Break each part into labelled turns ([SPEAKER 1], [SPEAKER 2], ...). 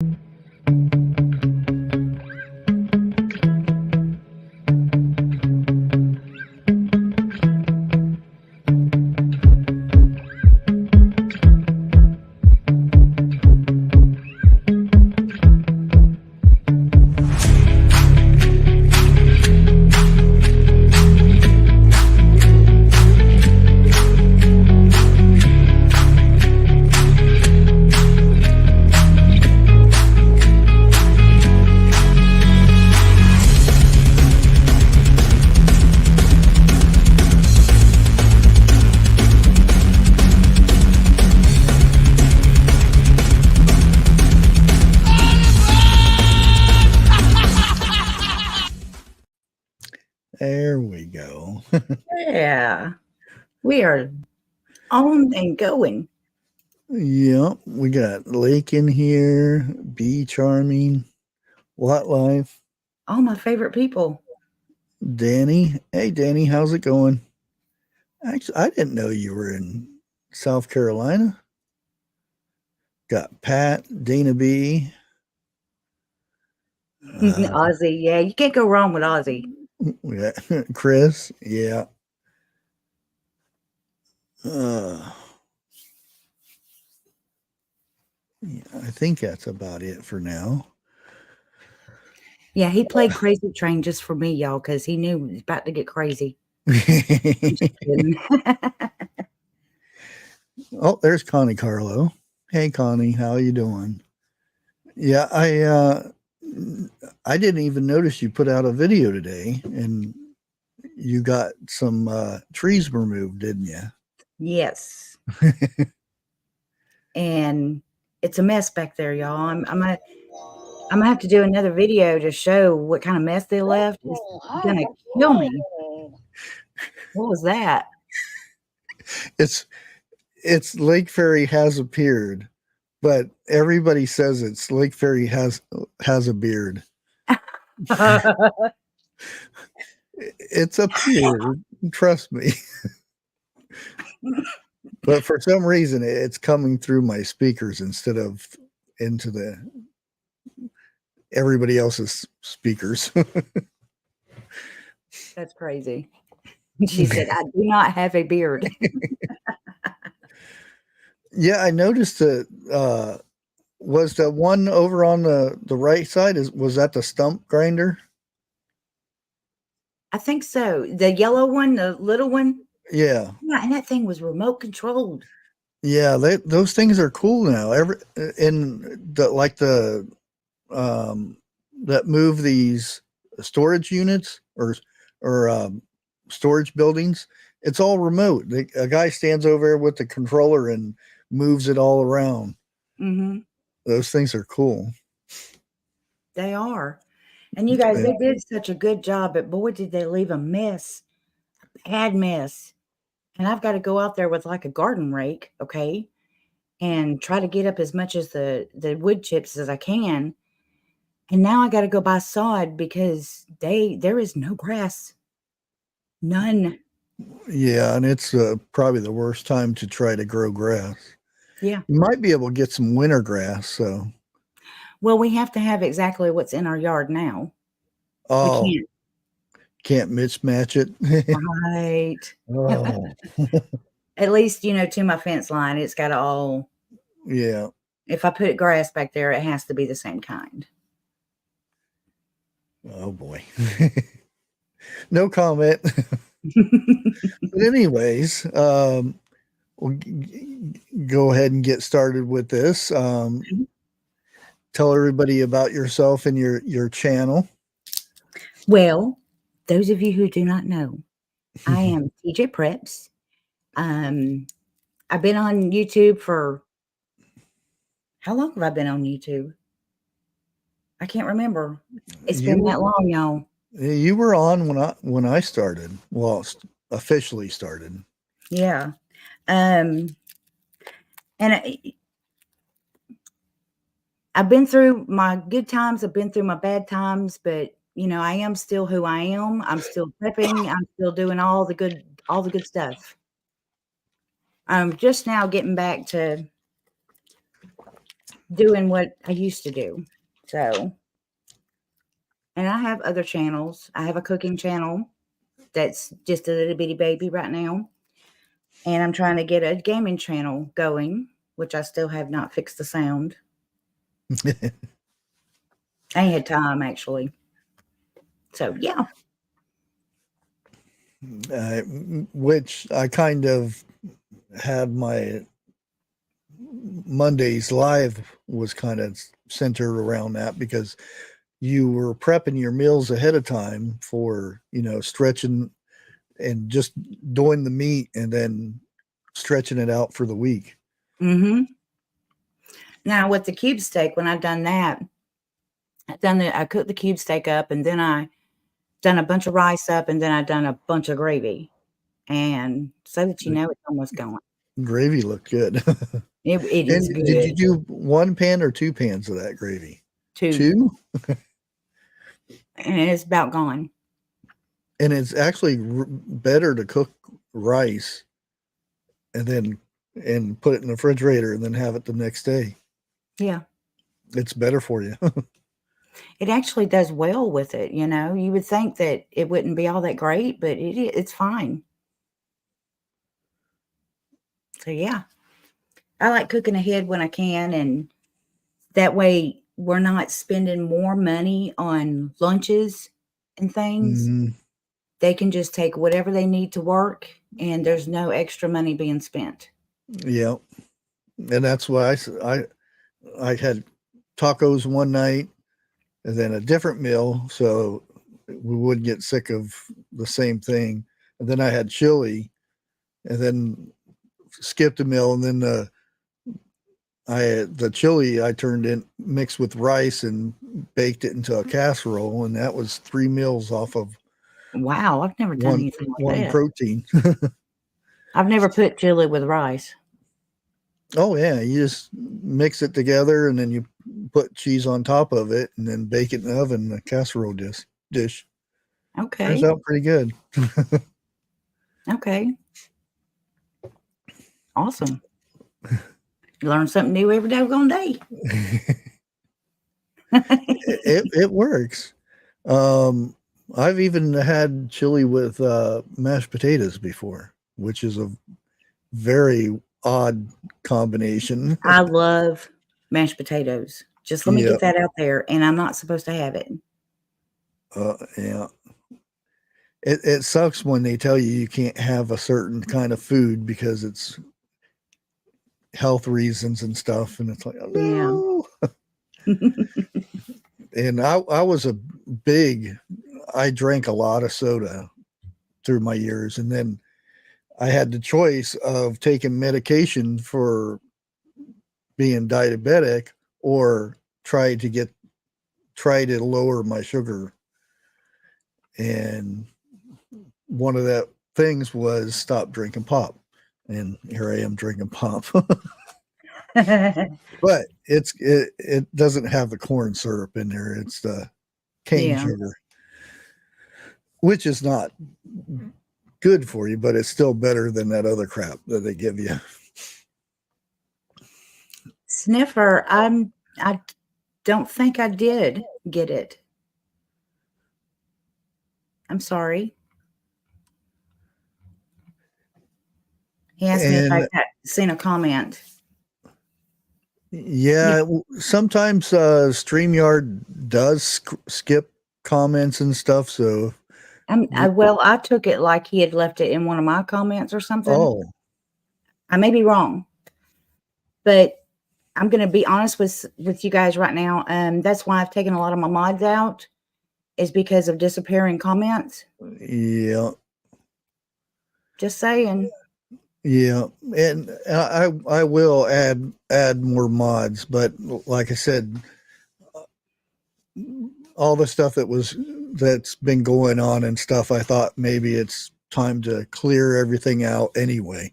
[SPEAKER 1] There we go.
[SPEAKER 2] Yeah. We are on and going.
[SPEAKER 1] Yep. We got lake in here, bee charming, lot life.
[SPEAKER 2] All my favorite people.
[SPEAKER 1] Danny. Hey, Danny, how's it going? Actually, I didn't know you were in South Carolina. Got Pat, Dana B.
[SPEAKER 2] Ozzy. Yeah, you can't go wrong with Ozzy.
[SPEAKER 1] Yeah. Chris. Yeah. Yeah, I think that's about it for now.
[SPEAKER 2] Yeah, he played Crazy Train just for me, y'all, because he knew it was about to get crazy.
[SPEAKER 1] Oh, there's Connie Carlo. Hey, Connie, how you doing? Yeah, I didn't even notice you put out a video today, and you got some trees removed, didn't you?
[SPEAKER 2] Yes. And it's a mess back there, y'all. I'm gonna have to do another video to show what kind of mess they left. It's gonna kill me. What was that?
[SPEAKER 1] It's Lake Fairy has appeared, but everybody says it's Lake Fairy has a beard. It's appeared, trust me. But for some reason, it's coming through my speakers instead of into everybody else's speakers.
[SPEAKER 2] That's crazy. She said, I do not have a beard.
[SPEAKER 1] Yeah, I noticed that. Was the one over on the right side? Was that the stump grinder?
[SPEAKER 2] I think so. The yellow one, the little one.
[SPEAKER 1] Yeah.
[SPEAKER 2] Yeah, and that thing was remote controlled.
[SPEAKER 1] Yeah, those things are cool now. That move these storage units or storage buildings. It's all remote. A guy stands over there with the controller and moves it all around.
[SPEAKER 2] Mm-hmm.
[SPEAKER 1] Those things are cool.
[SPEAKER 2] They are. And you guys, they did such a good job, but boy, did they leave a mess. A bad mess. And I've got to go out there with like a garden rake, okay, and try to get up as much as the wood chips as I can. And now I got to go buy sod because there is no grass. None.
[SPEAKER 1] Yeah, and it's probably the worst time to try to grow grass.
[SPEAKER 2] Yeah.
[SPEAKER 1] You might be able to get some winter grass, so.
[SPEAKER 2] Well, we have to have exactly what's in our yard now.
[SPEAKER 1] Oh,
[SPEAKER 2] we
[SPEAKER 1] can't mismatch it.
[SPEAKER 2] Right.
[SPEAKER 1] Oh.
[SPEAKER 2] At least, to my fence line, it's got all.
[SPEAKER 1] Yeah.
[SPEAKER 2] If I put grass back there, it has to be the same kind.
[SPEAKER 1] Oh, boy. No comment. But anyways, we'll go ahead and get started with this. Tell everybody about yourself and your channel.
[SPEAKER 2] Well, those of you who do not know, I am TJ Preps. I've been on YouTube for, how long have I been on YouTube? I can't remember. It's been that long, y'all.
[SPEAKER 1] You were on when I started. Well, officially started.
[SPEAKER 2] Yeah. And I've been through my good times. I've been through my bad times, but I am still who I am. I'm still prepping. I'm still doing all the good stuff. I'm just now getting back to doing what I used to do. So, and I have other channels. I have a cooking channel that's just a little bitty baby right now. And I'm trying to get a gaming channel going, which I still have not fixed the sound. I ain't had time, actually. So, yeah.
[SPEAKER 1] Which I kind of had my Mondays live was kind of centered around that, because you were prepping your meals ahead of time for, stretching and just doing the meat and then stretching it out for the week.
[SPEAKER 2] Mm-hmm. Now with the cube steak, when I've done that, I cooked the cube steak up, and then I done a bunch of rice up, and then I done a bunch of gravy. And so that you know, it's almost gone.
[SPEAKER 1] Gravy looked good.
[SPEAKER 2] It is
[SPEAKER 1] And did you
[SPEAKER 2] good.
[SPEAKER 1] do 1 pan or 2 pans of that gravy?
[SPEAKER 2] 2.
[SPEAKER 1] 2?
[SPEAKER 2] And it's about gone.
[SPEAKER 1] And it's actually better to cook rice and put it in the refrigerator and then have it the next day.
[SPEAKER 2] Yeah.
[SPEAKER 1] It's better for you.
[SPEAKER 2] It actually does well with it, you know. You would think that it wouldn't be all that great, but it's fine. So, yeah. I like cooking ahead when I can, and that way we're not spending more money on lunches and things.
[SPEAKER 1] Mhm.
[SPEAKER 2] They can just take whatever they need to work, and there's no extra money being spent.
[SPEAKER 1] Yeah. And that's why I had tacos one night and then a different meal, so we wouldn't get sick of the same thing. And then I had chili, and then skipped a meal, and then the chili I turned in mixed with rice and baked it into a casserole, and that was 3 meals off of
[SPEAKER 2] Wow, I've never done anything like
[SPEAKER 1] one
[SPEAKER 2] that.
[SPEAKER 1] protein.
[SPEAKER 2] I've never put chili with rice.
[SPEAKER 1] Oh yeah, you just mix it together and then you put cheese on top of it and then bake it in the oven, a casserole dish.
[SPEAKER 2] Okay.
[SPEAKER 1] Turns out pretty good.
[SPEAKER 2] Okay. Awesome. You learn something new every doggone day.
[SPEAKER 1] It works. I've even had chili with mashed potatoes before, which is a very odd combination.
[SPEAKER 2] I love mashed potatoes. Just let me
[SPEAKER 1] Yeah.
[SPEAKER 2] get that out there, and I'm not supposed to have it.
[SPEAKER 1] Yeah. It sucks when they tell you can't have a certain kind of food because it's health reasons and stuff, and it's like, oh no.
[SPEAKER 2] Yeah.
[SPEAKER 1] And I drank a lot of soda through my years, and then I had the choice of taking medication for being diabetic or try to lower my sugar. And one of the things was stop drinking pop. And here I am drinking pop. But it doesn't have the corn syrup in there. It's the cane
[SPEAKER 2] Yeah.
[SPEAKER 1] sugar, which is not good for you, but it's still better than that other crap that they give you.
[SPEAKER 2] Sniffer, I don't think I did get it. I'm sorry. He asked me if I
[SPEAKER 1] And
[SPEAKER 2] got seen a comment.
[SPEAKER 1] yeah, sometimes StreamYard does skip comments and stuff. So,
[SPEAKER 2] Well, I took it like he had left it in one of my comments or something.
[SPEAKER 1] oh,
[SPEAKER 2] I may be wrong, but I'm going to be honest with you guys right now. That's why I've taken a lot of my mods out, is because of disappearing comments.
[SPEAKER 1] yeah. Just
[SPEAKER 2] saying.
[SPEAKER 1] Yeah, and I will add more mods, but like I said, all the stuff that's been going on and stuff, I thought maybe it's time to clear everything out anyway.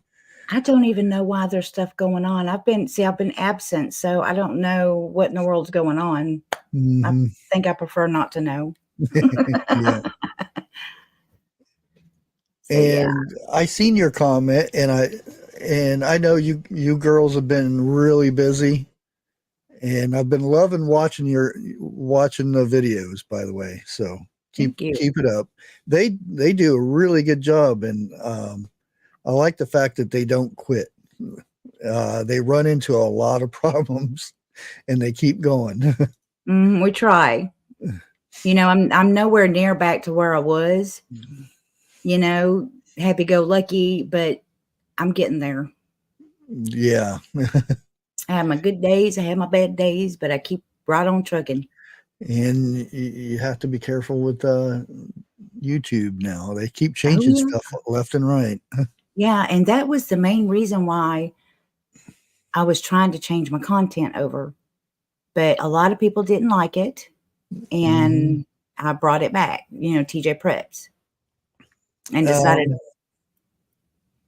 [SPEAKER 2] I don't even know why there's stuff going on. I've been absent, so I don't know what in the world's going on.
[SPEAKER 1] Mm-hmm.
[SPEAKER 2] I think I prefer not to know.
[SPEAKER 1] Yeah.
[SPEAKER 2] So,
[SPEAKER 1] and I seen your comment, and I know you girls have been really busy, And I've been loving watching the videos, by the way. So keep
[SPEAKER 2] Thank you.
[SPEAKER 1] it up. They do a really good job, and I like the fact that they don't quit. They run into a lot of problems, and they keep going.
[SPEAKER 2] We try. You know, I'm nowhere near back to where I was. You know, happy go lucky, but I'm getting there.
[SPEAKER 1] Yeah.
[SPEAKER 2] I have my good days, I have my bad days, but I keep right on trucking.
[SPEAKER 1] And you have to be careful with YouTube now. They keep changing
[SPEAKER 2] yeah.
[SPEAKER 1] stuff left and right.
[SPEAKER 2] Yeah, and that was the main reason why I was trying to change my content over. But a lot of people didn't like it, and I brought it back, you know, TJ Preps, and decided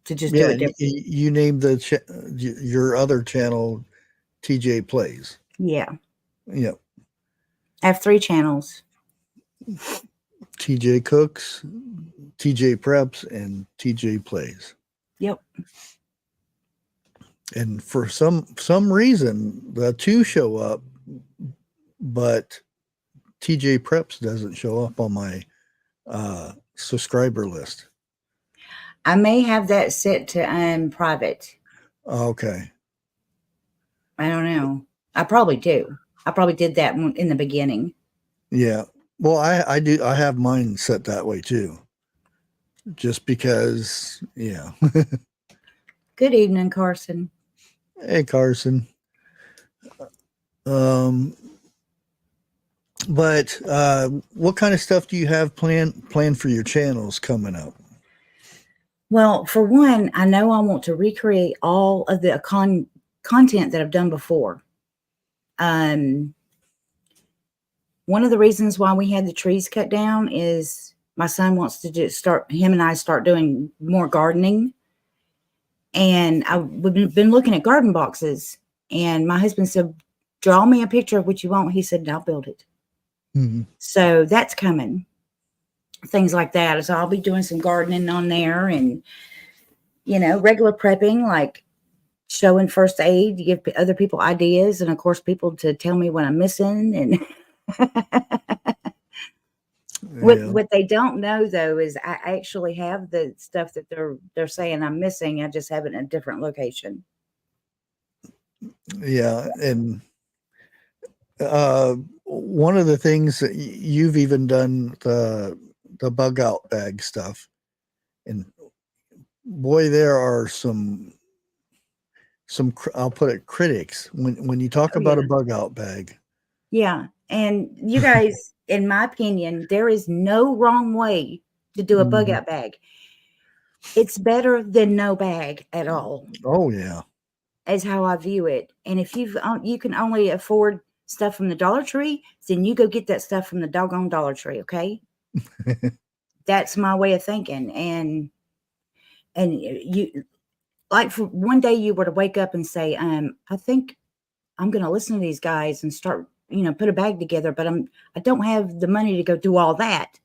[SPEAKER 2] to just do it different.
[SPEAKER 1] You named your other channel TJ Plays.
[SPEAKER 2] Yeah.
[SPEAKER 1] Yeah.
[SPEAKER 2] I have 3 channels.
[SPEAKER 1] TJ Cooks, TJ Preps, and TJ Plays.
[SPEAKER 2] Yep.
[SPEAKER 1] And for some reason, the 2 show up, but TJ Preps doesn't show up on my subscriber list.
[SPEAKER 2] I may have that set to private.
[SPEAKER 1] Okay.
[SPEAKER 2] I don't know. I probably do. I probably did that in the beginning.
[SPEAKER 1] Yeah. Well, I do. I have mine set that way too. Just because, yeah.
[SPEAKER 2] Good evening, Carson.
[SPEAKER 1] Hey, Carson. But what kind of stuff do you have planned for your channels coming up?
[SPEAKER 2] Well, for one, I know I want to recreate all of the content that I've done before. One of the reasons why we had the trees cut down is my son wants to him and I start doing more gardening. And we've been looking at garden boxes, and my husband said, draw me a picture of what you want. He said, I'll build it. Mm-hmm. So that's coming. Things like that. So I'll be doing some gardening on there, and, you know, regular prepping, like showing first aid, to give other people ideas. And of course, people to tell me what I'm missing. And what they don't know, though, is I actually have the stuff that they're saying I'm missing. I just have it in a different location.
[SPEAKER 1] Yeah. And one of the things that you've even done, the bug out bag stuff, and boy, there are some I'll put it critics when you talk about a bug out bag.
[SPEAKER 2] Yeah. And you guys, in my opinion, there is no wrong way to do a bug out bag. It's better than no bag at all.
[SPEAKER 1] Oh yeah.
[SPEAKER 2] Is how I view it. And if you can only afford stuff from the Dollar Tree, then you go get that stuff from the doggone Dollar Tree. Okay. That's my way of thinking. And you, like, for one day you were to wake up and say, I think I'm going to listen to these guys and start, you know, put a bag together, but I don't have the money to go do all that.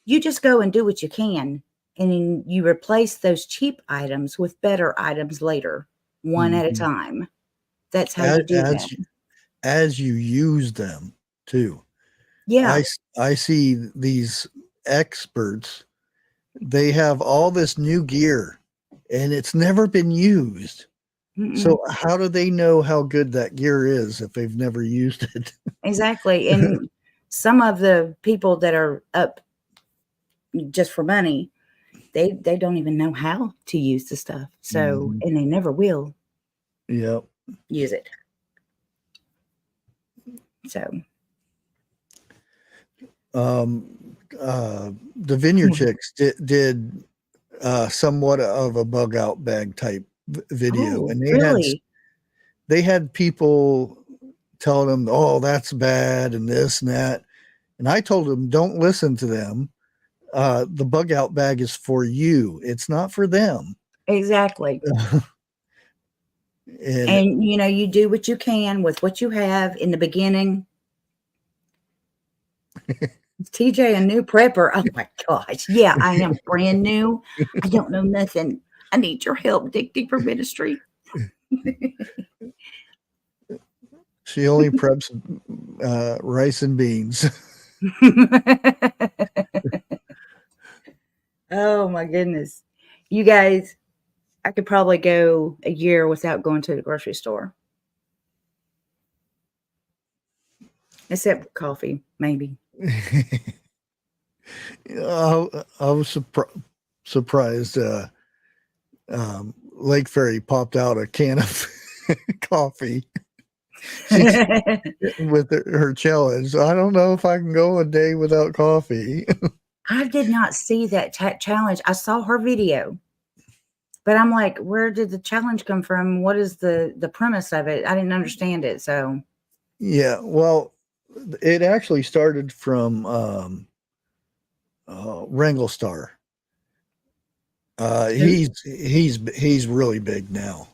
[SPEAKER 2] You just go and do what you can. And then you replace those cheap items with better items later, one at a time. That's how you do that.
[SPEAKER 1] As you use them too.
[SPEAKER 2] Yeah.
[SPEAKER 1] I see these experts, they have all this new gear and it's never been used. So how do they know how good that gear is if they've never used it?
[SPEAKER 2] Exactly. And some of the people that are up just for money, they don't even know how to use the stuff. So, and they never will use it. So,
[SPEAKER 1] the Vineyard Chicks did somewhat of a bug out bag type video, and they had people telling them, oh, that's bad and this and that, and I told them, don't listen to them. The bug out bag is for you, it's not for them.
[SPEAKER 2] Exactly. And you know, you do what you can with what you have in the beginning. TJ, a new prepper. Oh my gosh. Yeah, I am brand new. I don't know nothing. I need your help, Dig Deeper Ministry.
[SPEAKER 1] She only preps rice and beans.
[SPEAKER 2] Oh my goodness. You guys, I could probably go a year without going to the grocery store. Except coffee, maybe.
[SPEAKER 1] I was surprised. Lake Fairy popped out a can of coffee. She's with her challenge. I don't know if I can go a day without coffee.
[SPEAKER 2] I did not see that challenge. I saw her video, but I'm like, where did the challenge come from? What is the premise of it? I didn't understand it. So
[SPEAKER 1] yeah, well, it actually started from Wrangle Star. He's really big now.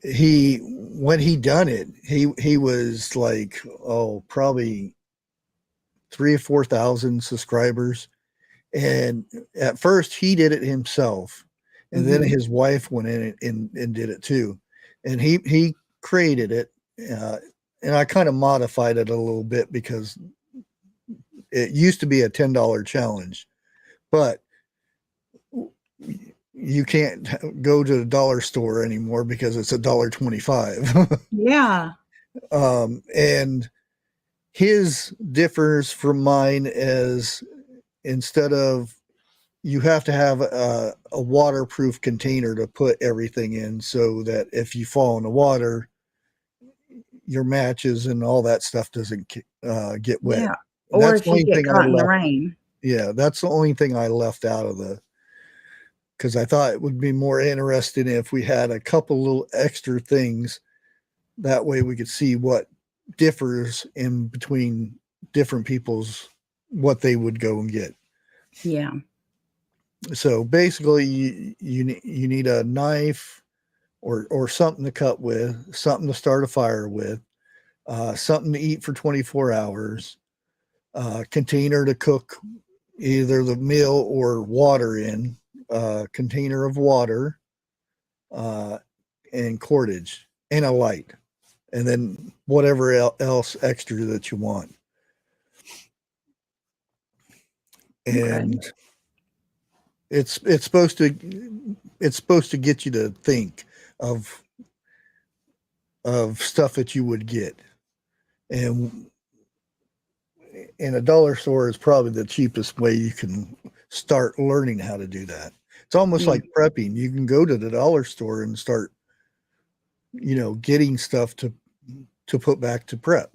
[SPEAKER 1] When he done it, he was like, oh, probably 3,000 or 4,000 subscribers. And at first he did it himself, and then his wife went in and did it too. And he created it, and I kind of modified it a little bit because it used to be a $10 challenge, but you can't go to the dollar store anymore because it's $1.25.
[SPEAKER 2] yeah.
[SPEAKER 1] And his differs from mine as instead of you have to have a waterproof container to put everything in so that if you fall in the water, your matches and all that stuff doesn't get wet.
[SPEAKER 2] Yeah.
[SPEAKER 1] And
[SPEAKER 2] Or
[SPEAKER 1] that's
[SPEAKER 2] if
[SPEAKER 1] the
[SPEAKER 2] you
[SPEAKER 1] only
[SPEAKER 2] get
[SPEAKER 1] thing I
[SPEAKER 2] caught in the
[SPEAKER 1] left.
[SPEAKER 2] rain.
[SPEAKER 1] Yeah, that's the only thing I left out of because I thought it would be more interesting if we had a couple little extra things. That way we could see what differs in between different people's, what they would go and get.
[SPEAKER 2] Yeah.
[SPEAKER 1] So basically you need a knife or something to cut with, something to start a fire with, something to eat for 24 hours, container to cook either the meal or water in, container of water, and cordage and a light, and then whatever else extra that you want. And
[SPEAKER 2] Okay.
[SPEAKER 1] it's supposed to get you to think of stuff that you would get. And in a dollar store is probably the cheapest way you can start learning how to do that. It's almost
[SPEAKER 2] Yeah.
[SPEAKER 1] like prepping. You can go to the dollar store and start, getting stuff to put back to prep.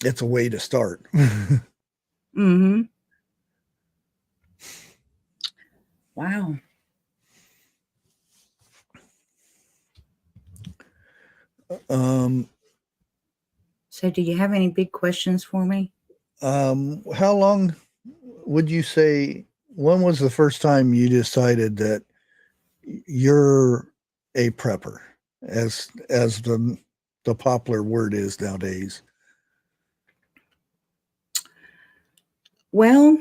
[SPEAKER 1] It's a way to start.
[SPEAKER 2] Mm-hmm. Wow. So do you have any big questions for me?
[SPEAKER 1] How long would you say, when was the first time you decided that you're a prepper, as the popular word is nowadays?
[SPEAKER 2] Well,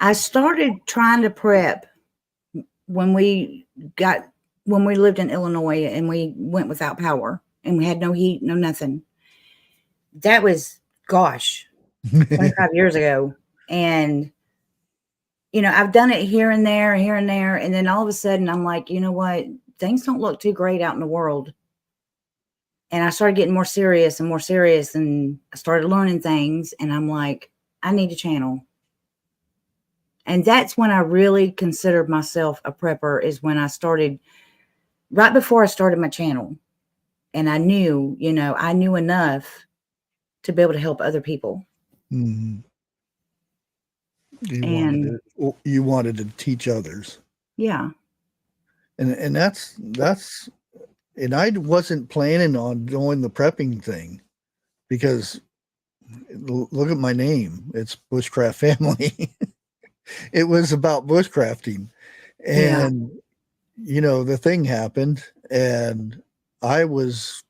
[SPEAKER 2] I started trying to prep when we lived in Illinois and we went without power and we had no heat, no nothing. That was, 25 years ago. And, I've done it here and there. And then all of a sudden I'm like, you know what? Things don't look too great out in the world. And I started getting more serious and I started learning things. And I'm like, I need a channel. And that's when I really considered myself a prepper, is when I started, right before I started my channel. And I knew enough to be able to help other people.
[SPEAKER 1] Mm-hmm.
[SPEAKER 2] And
[SPEAKER 1] You wanted to teach others.
[SPEAKER 2] yeah.
[SPEAKER 1] And that's and I wasn't planning on doing the prepping thing because look at my name. It's Bushcraft Family. It was about bushcrafting. And the thing happened and I was,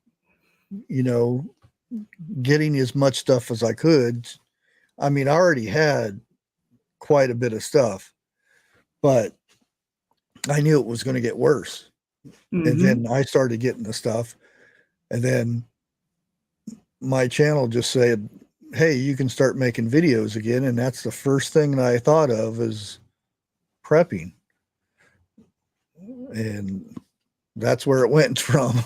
[SPEAKER 1] getting as much stuff as I could. I mean, I already had quite a bit of stuff, but I knew it was going to get worse. And then I started getting the stuff. And then my channel just said, hey, you can start making videos again. And that's the first thing that I thought of is prepping. And that's where it went from.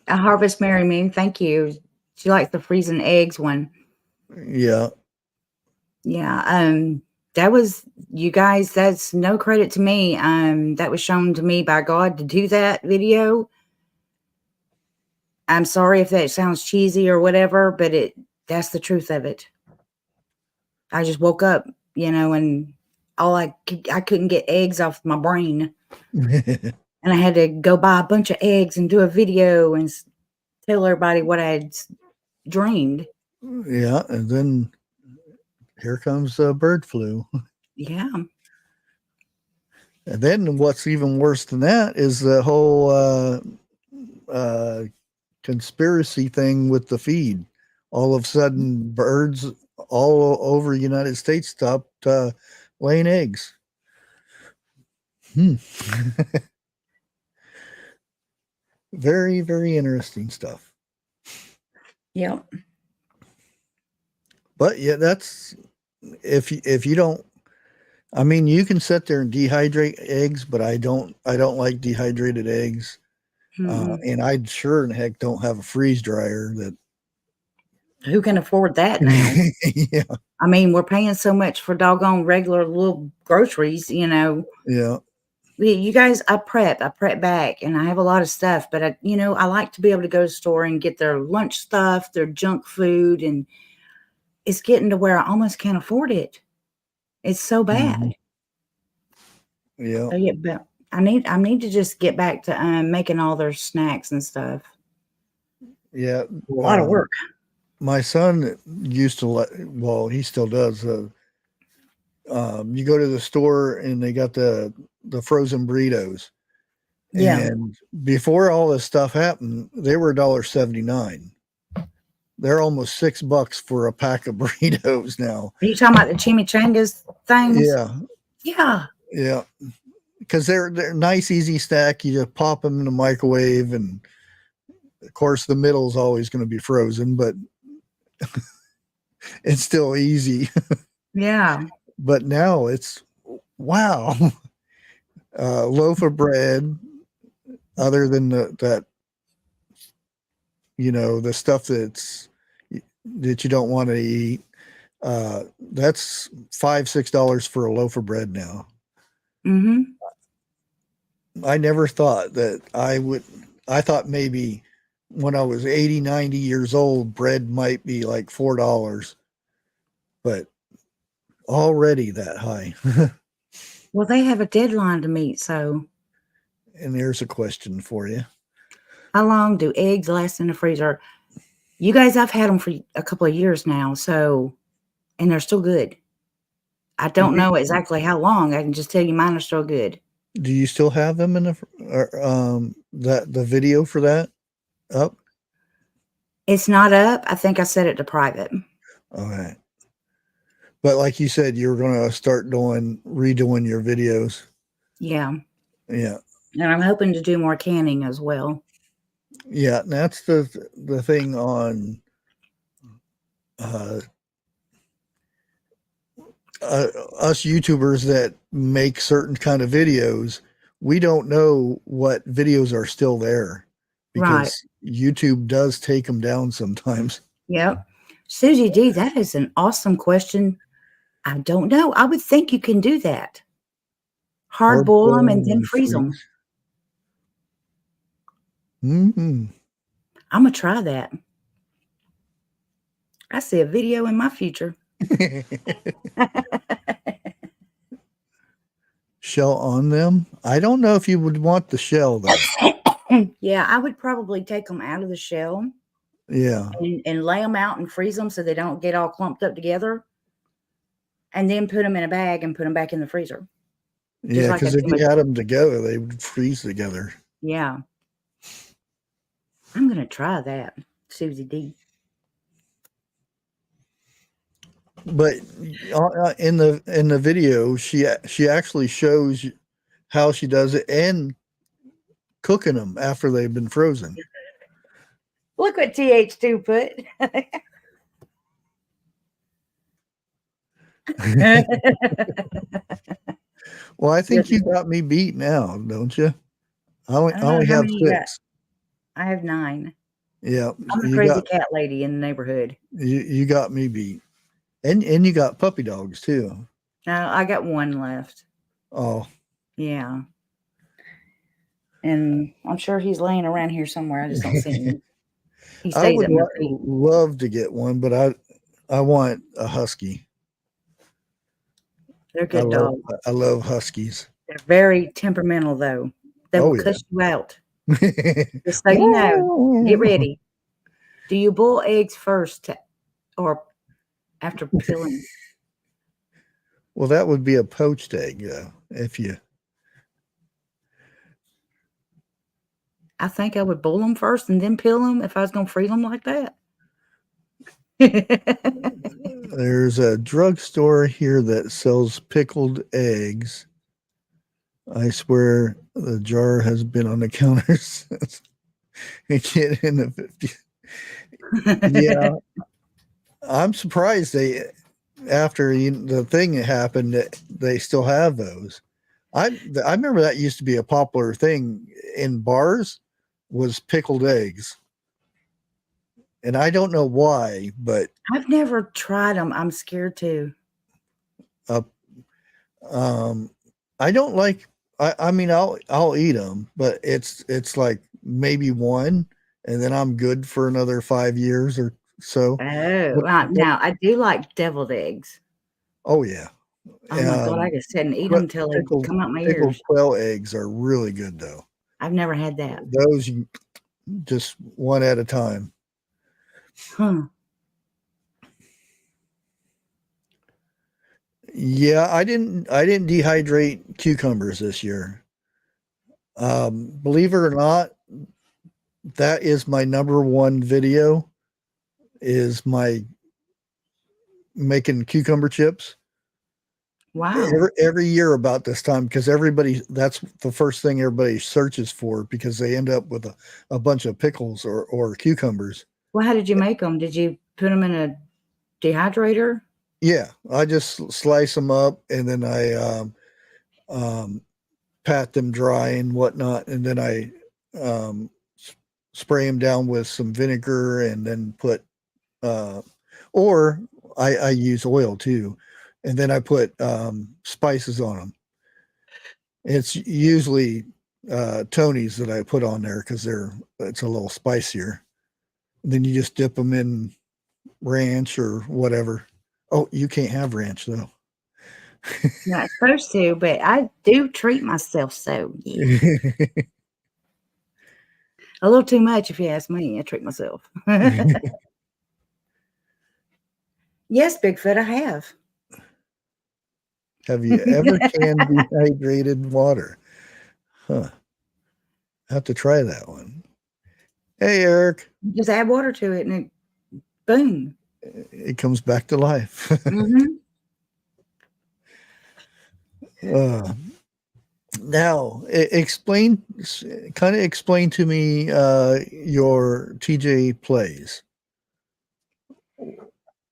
[SPEAKER 2] A Harvest Mary Moon, thank you. She likes the freezing eggs one.
[SPEAKER 1] Yeah.
[SPEAKER 2] Yeah. That was, you guys, that's no credit to me. That was shown to me by God to do that video. I'm sorry if that sounds cheesy or whatever, but that's the truth of it. I just woke up, and I couldn't get eggs off my brain. And I had to go buy a bunch of eggs and do a video and tell everybody what I had dreamed.
[SPEAKER 1] Yeah. And then here comes bird flu.
[SPEAKER 2] Yeah.
[SPEAKER 1] And then what's even worse than that is the whole conspiracy thing with the feed. All of a sudden, birds all over the United States stopped laying eggs. Very, very interesting stuff.
[SPEAKER 2] Yep.
[SPEAKER 1] But yeah, that's if you don't. I mean, you can sit there and dehydrate eggs, but I don't like dehydrated eggs. And I sure in heck don't have a freeze dryer that.
[SPEAKER 2] Who can afford that now?
[SPEAKER 1] Yeah.
[SPEAKER 2] I mean, we're paying so much for doggone regular little groceries,
[SPEAKER 1] Yeah.
[SPEAKER 2] You guys, I prep back, and I have a lot of stuff, but I like to be able to go to the store and get their lunch stuff, their junk food, and it's getting to where I almost can't afford it. It's so bad.
[SPEAKER 1] Yeah.
[SPEAKER 2] So, yeah, but I need to just get back to making all their snacks and stuff.
[SPEAKER 1] Yeah.
[SPEAKER 2] A lot of work.
[SPEAKER 1] My son used to he still does. You go to the store and they got the frozen burritos.
[SPEAKER 2] Yeah.
[SPEAKER 1] And before all this stuff happened, they were $1.79. They're almost $6 for a pack of burritos now.
[SPEAKER 2] Are you talking about the chimichangas things?
[SPEAKER 1] Yeah.
[SPEAKER 2] Yeah.
[SPEAKER 1] Yeah. Because they're nice, easy stack. You just pop them in the microwave, and of course the middle is always going to be frozen, but it's still easy.
[SPEAKER 2] Yeah.
[SPEAKER 1] But now it's wow. Loaf of bread, other than that, the stuff that you don't want to eat. That's $5-6 for a loaf of bread now. I never thought that I thought maybe when I was 80, 90 years old, bread might be like $4, but already that high.
[SPEAKER 2] Well, they have a deadline to meet, so.
[SPEAKER 1] And there's a question for you.
[SPEAKER 2] How long do eggs last in the freezer? You guys, I've had them for a couple of years now, and they're still good. I don't know exactly how long. I can just tell you mine are still good.
[SPEAKER 1] Do you still have them in the video for that up?
[SPEAKER 2] It's not up. I think I set it to private.
[SPEAKER 1] Okay. But like you said, you're going to start redoing your videos.
[SPEAKER 2] Yeah.
[SPEAKER 1] Yeah.
[SPEAKER 2] And I'm hoping to do more canning as well.
[SPEAKER 1] Yeah, and that's the thing on us YouTubers that make certain kind of videos. We don't know what videos are still there because YouTube does take them down sometimes.
[SPEAKER 2] Yep. Susie D, that is an awesome question. I don't know. I would think you can do that. Hard boil them and then freeze them.
[SPEAKER 1] Mm-hmm.
[SPEAKER 2] I'm going to try that. I see a video in my future.
[SPEAKER 1] Shell on them? I don't know if you would want the shell, though.
[SPEAKER 2] Yeah, I would probably take them out of the shell.
[SPEAKER 1] Yeah.
[SPEAKER 2] And lay them out and freeze them so they don't get all clumped up together. And then put them in a bag and put them back in the freezer.
[SPEAKER 1] Yeah, because if you had them together, they would freeze together.
[SPEAKER 2] Yeah. I'm going to try that, Susie D.
[SPEAKER 1] But in the video, she actually shows how she does it and cooking them after they've been frozen.
[SPEAKER 2] Look what TH2 put.
[SPEAKER 1] Well, I think you got me beat now, don't you? I only
[SPEAKER 2] how
[SPEAKER 1] have
[SPEAKER 2] many you got?
[SPEAKER 1] 6.
[SPEAKER 2] I have 9.
[SPEAKER 1] Yeah,
[SPEAKER 2] I'm the
[SPEAKER 1] you
[SPEAKER 2] crazy
[SPEAKER 1] got
[SPEAKER 2] cat lady in the neighborhood.
[SPEAKER 1] you got me beat, and you got puppy dogs too.
[SPEAKER 2] I got 1 left.
[SPEAKER 1] Oh,
[SPEAKER 2] Yeah. And I'm sure he's laying around here somewhere. I just don't see him. He
[SPEAKER 1] I
[SPEAKER 2] stays
[SPEAKER 1] would
[SPEAKER 2] at my feet.
[SPEAKER 1] love to get one, but I want a husky.
[SPEAKER 2] They're good dogs.
[SPEAKER 1] I love huskies.
[SPEAKER 2] They're very temperamental, though. They will
[SPEAKER 1] Oh yeah.
[SPEAKER 2] cuss you out. Just so you know. Get ready. Do you boil eggs first or after peeling?
[SPEAKER 1] Well, that would be a poached egg, if you.
[SPEAKER 2] I think I would boil them first and then peel them if I was going to freeze them like that.
[SPEAKER 1] There's a drugstore here that sells pickled eggs. I swear the jar has been on the counter since it in the 50s. Yeah, I'm surprised after the thing that happened, that they still have those. I remember that used to be a popular thing in bars, was pickled eggs, and I don't know why, but
[SPEAKER 2] I've never tried them. I'm scared to.
[SPEAKER 1] uh, I don't like. I mean, I'll eat them, but it's like maybe one, and then I'm good for another 5 years or so.
[SPEAKER 2] Oh,
[SPEAKER 1] But
[SPEAKER 2] now I do like deviled eggs.
[SPEAKER 1] oh yeah,
[SPEAKER 2] Oh my God, I just sit and eat them till they come out my
[SPEAKER 1] pickled
[SPEAKER 2] ears.
[SPEAKER 1] quail eggs are really good though.
[SPEAKER 2] I've never had that.
[SPEAKER 1] Those you just one at a time.
[SPEAKER 2] Huh.
[SPEAKER 1] Yeah, I didn't dehydrate cucumbers this year. Believe it or not, that is my number one video, is my making cucumber chips.
[SPEAKER 2] Wow.
[SPEAKER 1] Every year about this time, because that's the first thing everybody searches for, because they end up with a bunch of pickles or cucumbers.
[SPEAKER 2] Well, how did you make them? Did you put them in a dehydrator?
[SPEAKER 1] Yeah, I just slice them up, and then I um, pat them dry and whatnot, and then I um, spray them down with some vinegar, and then put uh, or I use oil too, and then I put spices on them. It's usually Tony's that I put on there because it's a little spicier. And then you just dip them in ranch or whatever. Oh, you can't have ranch though.
[SPEAKER 2] Not supposed to, but I do treat myself so. Yeah. A little too much, if you ask me. I treat myself. Yes, Bigfoot, I have.
[SPEAKER 1] Have you ever canned dehydrated water? Huh. I have to try that one. Hey, Eric.
[SPEAKER 2] Just add water to it and boom.
[SPEAKER 1] It comes back to life.
[SPEAKER 2] Mm-hmm.
[SPEAKER 1] Now, kind of explain to me your TJ plays.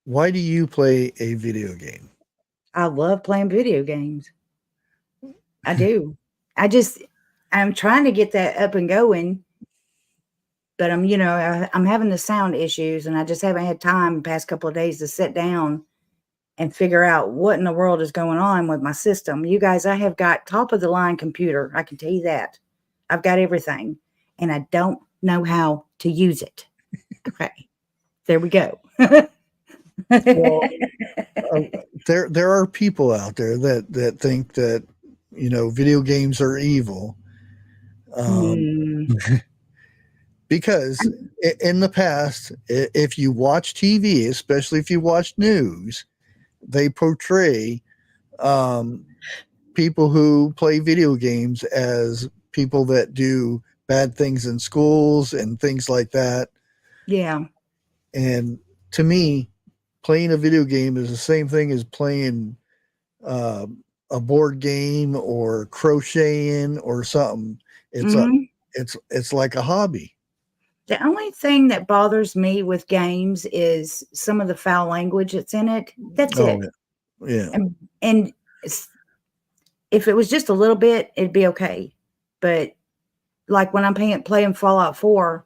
[SPEAKER 1] Why do you play a video game?
[SPEAKER 2] I love playing video games. I do. I'm trying to get that up and going, but I'm having the sound issues, and I just haven't had time the past couple of days to sit down and figure out what in the world is going on with my system. You guys, I have got top of the line computer. I can tell you that. I've got everything, and I don't know how to use it. Okay. There we go.
[SPEAKER 1] Well, there are people out there that think that video games are evil,
[SPEAKER 2] Hmm.
[SPEAKER 1] because in the past, if you watch TV, especially if you watch news, they portray people who play video games as people that do bad things in schools and things like that.
[SPEAKER 2] Yeah.
[SPEAKER 1] And to me, playing a video game is the same thing as playing uh, a board game or crocheting or something. It's a
[SPEAKER 2] Mhm.
[SPEAKER 1] it's like a hobby.
[SPEAKER 2] The only thing that bothers me with games is some of the foul language that's in it. That's
[SPEAKER 1] Oh
[SPEAKER 2] it.
[SPEAKER 1] yeah,
[SPEAKER 2] And if it was just a little bit, it'd be okay. But like when I'm playing Fallout 4,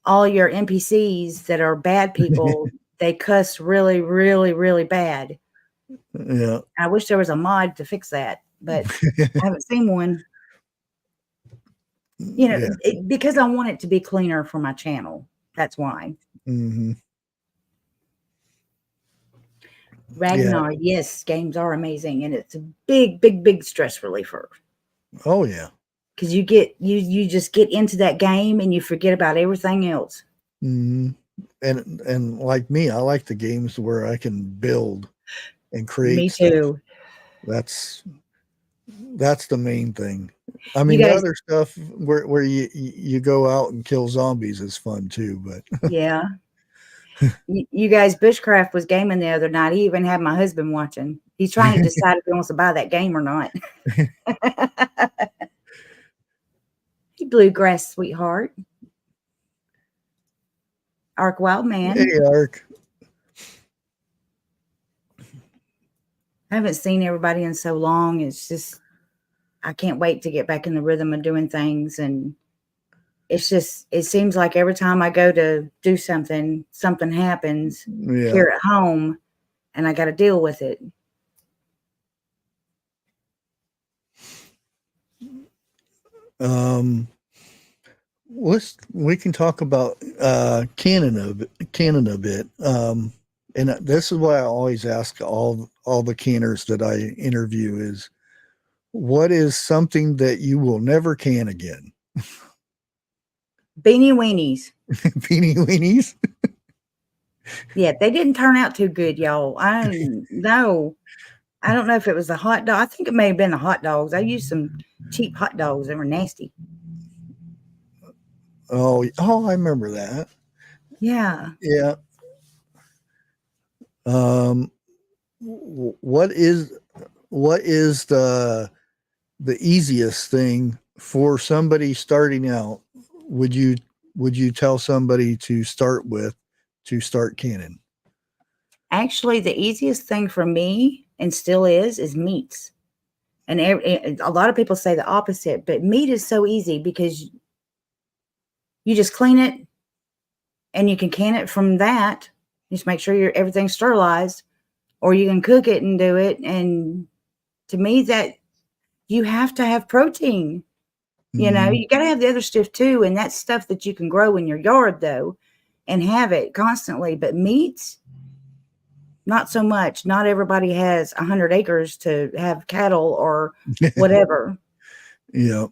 [SPEAKER 2] all your NPCs that are bad
[SPEAKER 1] yeah,
[SPEAKER 2] people, they cuss really, really, really bad.
[SPEAKER 1] yeah.
[SPEAKER 2] I wish there was a mod to fix that, but I haven't seen one.
[SPEAKER 1] Yeah.
[SPEAKER 2] Because I want it to be cleaner for my channel. That's why.
[SPEAKER 1] Hmm. Yeah.
[SPEAKER 2] Ragnar, yes, games are amazing, and it's a big, big, big stress reliever
[SPEAKER 1] Oh yeah.
[SPEAKER 2] because you just get into that game and you forget about everything else.
[SPEAKER 1] Hmm. And like me, I like the games where I can build and create
[SPEAKER 2] Me
[SPEAKER 1] stuff.
[SPEAKER 2] too.
[SPEAKER 1] That's that's the main thing. I
[SPEAKER 2] You
[SPEAKER 1] mean, the
[SPEAKER 2] guys,
[SPEAKER 1] other stuff where you go out and kill zombies is fun too, but
[SPEAKER 2] yeah. You guys, Bushcraft was gaming the other night. He even had my husband watching. He's trying to decide if he wants to buy that game or not. He bluegrass, sweetheart. Ark Wild
[SPEAKER 1] hey,
[SPEAKER 2] Man.
[SPEAKER 1] Ark.
[SPEAKER 2] I haven't seen everybody in so long. It's just I can't wait to get back in the rhythm of doing things. And it's just it seems like every time I go to do something, something happens
[SPEAKER 1] Yeah.
[SPEAKER 2] here at home and I got to deal with it.
[SPEAKER 1] Um, we can talk about Canon a bit. And this is what I always ask all the canners that I interview is what is something that you will never can again?
[SPEAKER 2] Beanie weenies.
[SPEAKER 1] Beanie weenies?
[SPEAKER 2] Yeah, they didn't turn out too good, y'all. I no. I don't know if it was the hot dog. I think it may have been the hot dogs. I used some cheap hot dogs. They were nasty.
[SPEAKER 1] Oh, I remember that.
[SPEAKER 2] Yeah.
[SPEAKER 1] Yeah. Um, what is the easiest thing for somebody starting out? Would you would you tell somebody to start with to start canning?
[SPEAKER 2] Actually, the easiest thing for me and still is meats. And a lot of people say the opposite, but meat is so easy because you just clean it and you can can it from that. Just make sure everything's sterilized, or you can cook it and do it. And to me, that you have to have protein.
[SPEAKER 1] Mhm.
[SPEAKER 2] You got to have the other stuff too, and that's stuff that you can grow in your yard though, and have it constantly. But meats, not so much. Not everybody has 100 acres to have cattle or whatever.
[SPEAKER 1] Yeah.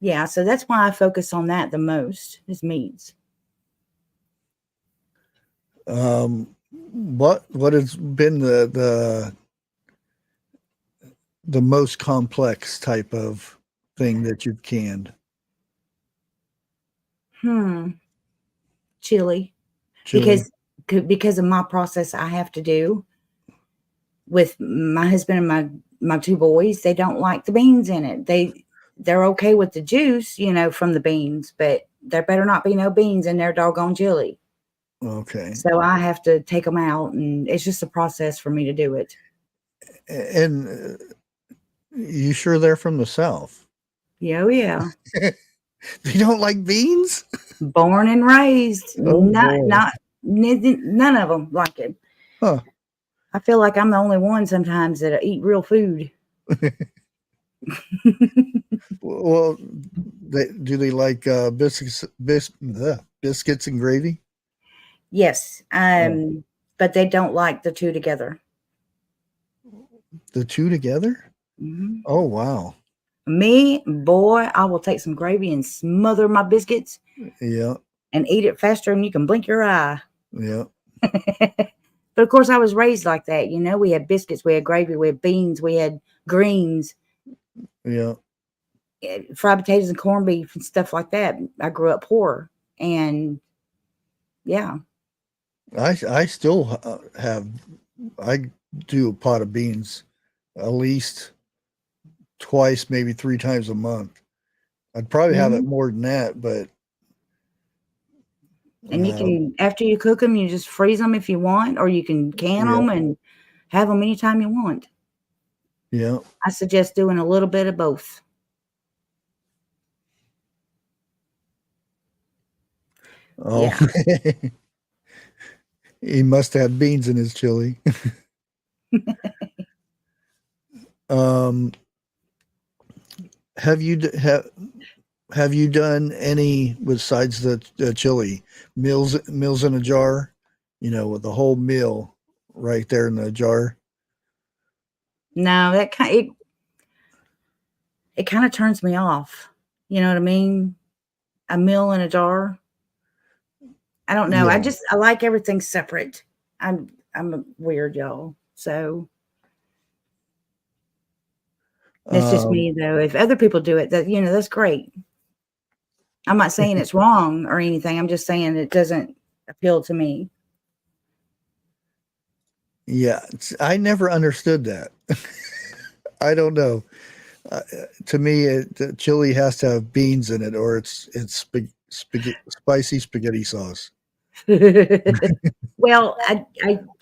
[SPEAKER 2] Yeah, so that's why I focus on that the most is meats.
[SPEAKER 1] What has been the most complex type of thing that you've canned?
[SPEAKER 2] Hmm, chili,
[SPEAKER 1] Chili.
[SPEAKER 2] because because of my process I have to do with my husband and my two boys. They don't like the beans in it. They're okay with the juice, from the beans, but there better not be no beans in their doggone chili.
[SPEAKER 1] Okay.
[SPEAKER 2] So I have to take them out, and it's just a process for me to do it.
[SPEAKER 1] And you sure they're from the South?
[SPEAKER 2] Yeah, oh yeah.
[SPEAKER 1] They don't like beans?
[SPEAKER 2] Born and raised,
[SPEAKER 1] Oh boy.
[SPEAKER 2] none of them like it.
[SPEAKER 1] Huh.
[SPEAKER 2] I feel like I'm the only one sometimes that eat real food.
[SPEAKER 1] Well, do they like biscuits and gravy?
[SPEAKER 2] Yes,
[SPEAKER 1] Oh,
[SPEAKER 2] but they don't like the two together.
[SPEAKER 1] the two together?
[SPEAKER 2] Mhm.
[SPEAKER 1] Oh wow.
[SPEAKER 2] Me, boy, I will take some gravy and smother my biscuits
[SPEAKER 1] Yeah,
[SPEAKER 2] and eat it faster than you can blink your eye.
[SPEAKER 1] yeah,
[SPEAKER 2] But of course, I was raised like that. We had biscuits, we had gravy, we had beans, we had greens,
[SPEAKER 1] yeah.
[SPEAKER 2] fried potatoes and corned beef and stuff like that. I grew up poor, and yeah,
[SPEAKER 1] I still have, I do a pot of beans at least twice, maybe 3 times a month. I'd probably have it
[SPEAKER 2] Mhm.
[SPEAKER 1] more than that, but
[SPEAKER 2] And you
[SPEAKER 1] uh,
[SPEAKER 2] can, after you cook them, you just freeze them if you want, or you can can
[SPEAKER 1] yeah,
[SPEAKER 2] them and have them anytime you want.
[SPEAKER 1] yeah.
[SPEAKER 2] I suggest doing a little bit of both.
[SPEAKER 1] Oh,
[SPEAKER 2] Yeah.
[SPEAKER 1] he must have beans in his chili. um, have you have you done any besides the chili meals in a jar? You know, with the whole meal right there in the jar.
[SPEAKER 2] No, that it kind of turns me off. You know what I mean? A meal in a jar. I don't know.
[SPEAKER 1] Yeah.
[SPEAKER 2] I like everything separate. I'm a weird, y'all. So it's just
[SPEAKER 1] Um,
[SPEAKER 2] me though. If other people do it, that's great. I'm not saying it's wrong or anything. I'm just saying it doesn't appeal to me.
[SPEAKER 1] yeah. I never understood that. I don't know. Uh, to me, the chili has to have beans in it, or it's spicy spaghetti sauce.
[SPEAKER 2] Well,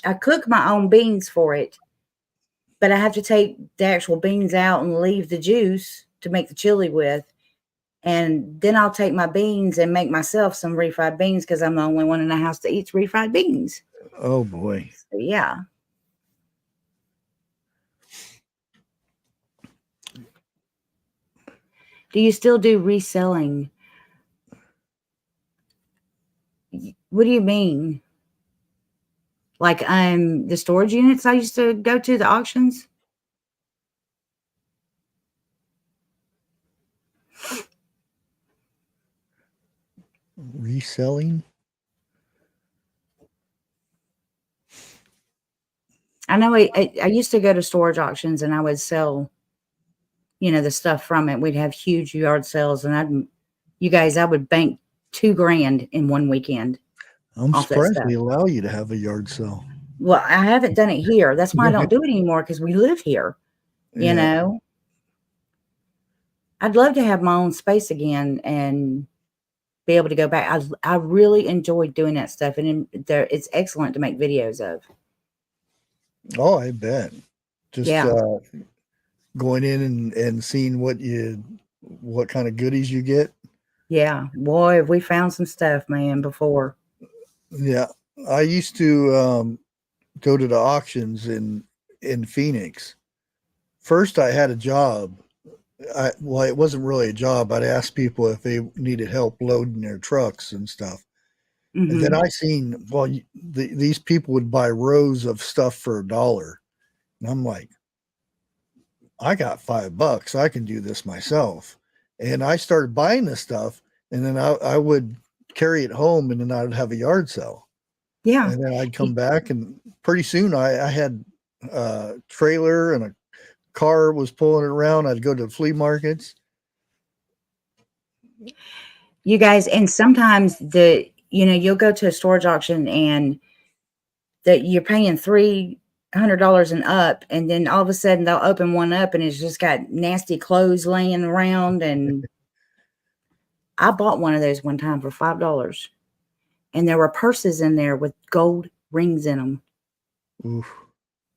[SPEAKER 2] I cook my own beans for it, but I have to take the actual beans out and leave the juice to make the chili with. And then I'll take my beans and make myself some refried beans because I'm the only one in the house that eats refried beans.
[SPEAKER 1] Oh boy.
[SPEAKER 2] So yeah. Do you still do reselling? What do you mean? Like the storage units I used to go to, the auctions?
[SPEAKER 1] Reselling?
[SPEAKER 2] I know I used to go to storage auctions and I would sell, the stuff from it. We'd have huge yard sales and I would bank 2 grand in one weekend
[SPEAKER 1] I'm
[SPEAKER 2] off that
[SPEAKER 1] surprised
[SPEAKER 2] stuff.
[SPEAKER 1] they allow you to have a yard sale.
[SPEAKER 2] Well, I haven't done it here. That's why I don't do it anymore because we live here, you
[SPEAKER 1] Yeah.
[SPEAKER 2] know. I'd love to have my own space again and be able to go back. I really enjoyed doing that stuff, and it's excellent to make videos of.
[SPEAKER 1] Oh, I bet. Just
[SPEAKER 2] Yeah,
[SPEAKER 1] going in and seeing what kind of goodies you get.
[SPEAKER 2] yeah. Boy, have we found some stuff, man, before.
[SPEAKER 1] Yeah. I used to go to the auctions in Phoenix. First, I had a job. Well, it wasn't really a job. I'd ask people if they needed help loading their trucks and stuff. And then
[SPEAKER 2] Hmm.
[SPEAKER 1] I seen, well, these people would buy rows of stuff for $1. And I'm like, I got $5. I can do this myself. And I started buying this stuff, and then I would carry it home, and then I would have a yard sale.
[SPEAKER 2] Yeah.
[SPEAKER 1] And then I'd come back, and pretty soon I had a trailer and a car was pulling it around. I'd go to flea markets.
[SPEAKER 2] You guys, and sometimes you'll go to a storage auction and that you're paying $300 and up, and then all of a sudden they'll open one up and it's just got nasty clothes laying around. And I bought one of those one time for $5, and there were purses in there with gold rings in them.
[SPEAKER 1] Oof.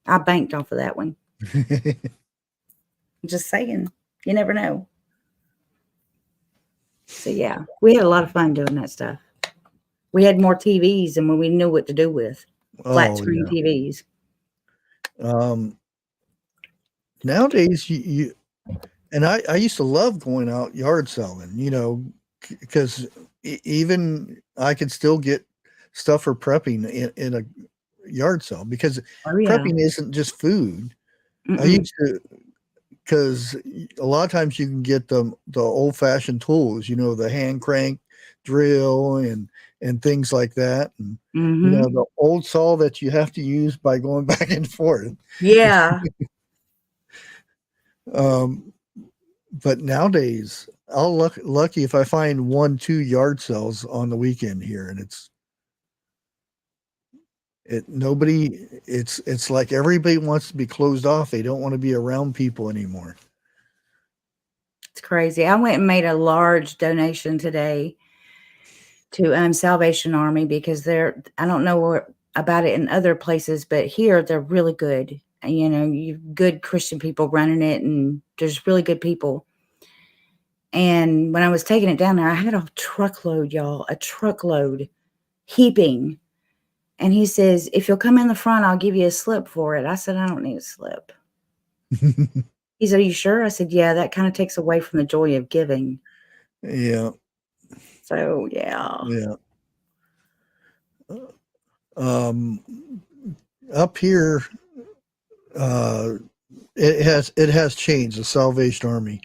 [SPEAKER 2] I banked off of that one. Just saying, you never know. So yeah, we had a lot of fun doing that stuff. We had more TVs than when we knew what to do with flat
[SPEAKER 1] Oh
[SPEAKER 2] screen
[SPEAKER 1] yeah.
[SPEAKER 2] TVs.
[SPEAKER 1] Nowadays you and I used to love going out yard selling, because even I could still get stuff for prepping in a yard sale, because
[SPEAKER 2] Oh yeah.
[SPEAKER 1] prepping isn't just food. I
[SPEAKER 2] Mm-mm.
[SPEAKER 1] used to, because a lot of times you can get the old fashioned tools, the hand crank drill and things like that, and
[SPEAKER 2] Mm-hmm.
[SPEAKER 1] the old saw that you have to use by going back and forth.
[SPEAKER 2] Yeah.
[SPEAKER 1] Um, but nowadays, lucky if I find 1, 2 yard sales on the weekend here, and It's like everybody wants to be closed off. They don't want to be around people anymore.
[SPEAKER 2] It's crazy. I went and made a large donation today to Salvation Army because I don't know about it in other places, but here they're really good. You know, you good Christian people running it, and there's really good people. And when I was taking it down there, I had a truckload, y'all, a truckload heaping. And he says, if you'll come in the front, I'll give you a slip for it. I said, I don't need a slip. He said, are you sure? I said, yeah, that kind of takes away from the joy of giving.
[SPEAKER 1] Yeah.
[SPEAKER 2] So, yeah.
[SPEAKER 1] Yeah. Up here, it has changed. The Salvation Army.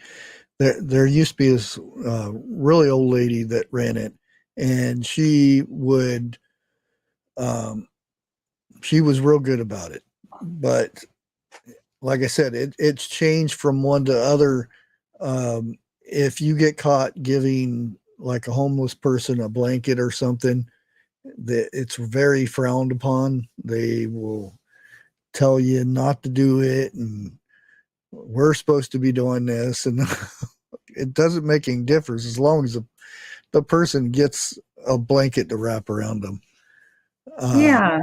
[SPEAKER 1] There used to be this really old lady that ran it, and she was real good about it. But like I said, it's changed from one to other. If you get caught giving like a homeless person a blanket or something, that it's very frowned upon. They will tell you not to do it, and we're supposed to be doing this, and it doesn't make any difference as long as the person gets a blanket to wrap around them.
[SPEAKER 2] Yeah.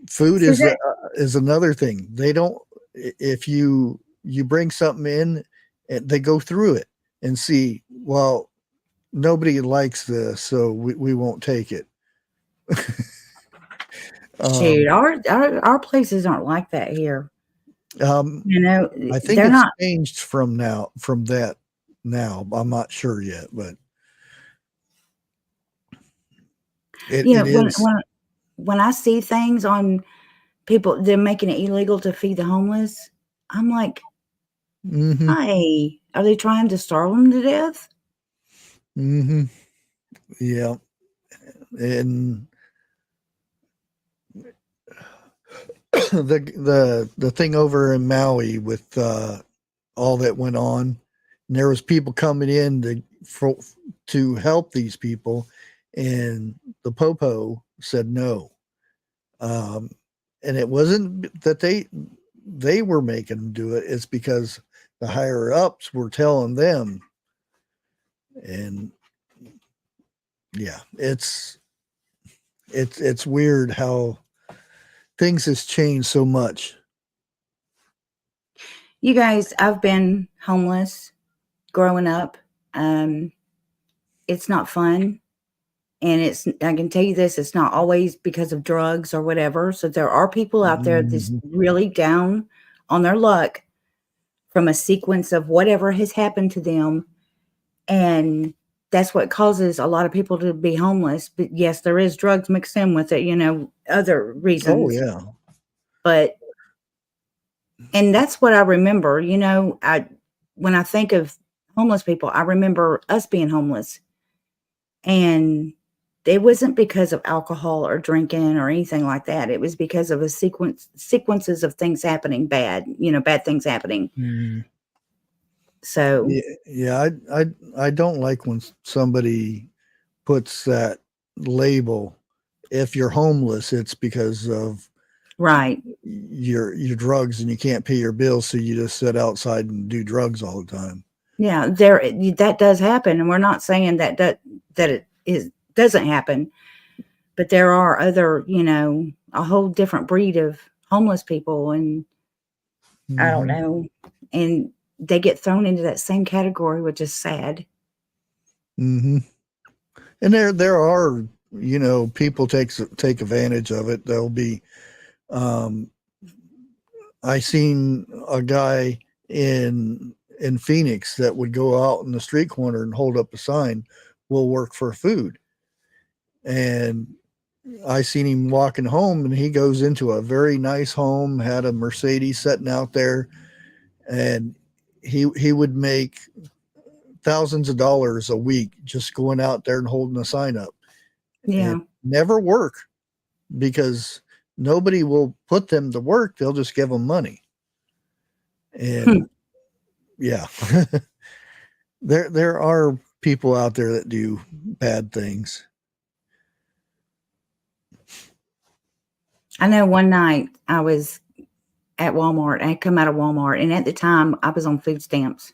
[SPEAKER 1] Food
[SPEAKER 2] So
[SPEAKER 1] is another thing. They don't, if you bring something in, they go through it and see, well, nobody likes this, so we won't take it.
[SPEAKER 2] shoot, our places aren't like that here. You know,
[SPEAKER 1] I think
[SPEAKER 2] they're
[SPEAKER 1] it's
[SPEAKER 2] not.
[SPEAKER 1] changed from that now. I'm not sure yet, but
[SPEAKER 2] You know,
[SPEAKER 1] it is.
[SPEAKER 2] when I see things on people, they're making it illegal to feed the homeless. I'm like,
[SPEAKER 1] Mm-hmm.
[SPEAKER 2] hi, are they trying to starve them to death?
[SPEAKER 1] Mm-hmm. Yeah. And the thing over in Maui with all that went on, and there was people coming in to help these people, and the popo said no. And it wasn't that they were making them do it. It's because the higher ups were telling them. And yeah, it's weird how things has changed so much.
[SPEAKER 2] You guys, I've been homeless growing up. It's not fun. And I can tell you this, it's not always because of drugs or whatever. So there are people out there that's
[SPEAKER 1] Mm-hmm.
[SPEAKER 2] really down on their luck from a sequence of whatever has happened to them. And that's what causes a lot of people to be homeless. But yes, there is drugs mixed in with it, other
[SPEAKER 1] Oh
[SPEAKER 2] reasons.
[SPEAKER 1] yeah.
[SPEAKER 2] But and that's what I remember, when I think of homeless people, I remember us being homeless. And it wasn't because of alcohol or drinking or anything like that. It was because of sequences of things happening bad things happening.
[SPEAKER 1] Mm.
[SPEAKER 2] So,
[SPEAKER 1] Yeah. I don't like when somebody puts that label. If you're homeless, it's because of
[SPEAKER 2] right.
[SPEAKER 1] your drugs and you can't pay your bills, so you just sit outside and do drugs all the time.
[SPEAKER 2] Yeah, that does happen, and we're not saying that it doesn't happen, but there are other, a whole different breed of homeless people, and I don't know, and they get thrown into that same category, which is sad.
[SPEAKER 1] Mm-hmm. And there are, people take advantage of it. There'll be, I seen a guy in Phoenix that would go out in the street corner and hold up a sign, "We'll work for food." And I seen him walking home, and he goes into a very nice home, had a Mercedes sitting out there, and he would make thousands of dollars a week just going out there and holding a sign up.
[SPEAKER 2] Yeah.
[SPEAKER 1] And never work, because nobody will put them to work. They'll just give them money. And yeah, there are people out there that do bad things.
[SPEAKER 2] I know one night I was at Walmart. I had come out of Walmart, and at the time I was on food stamps,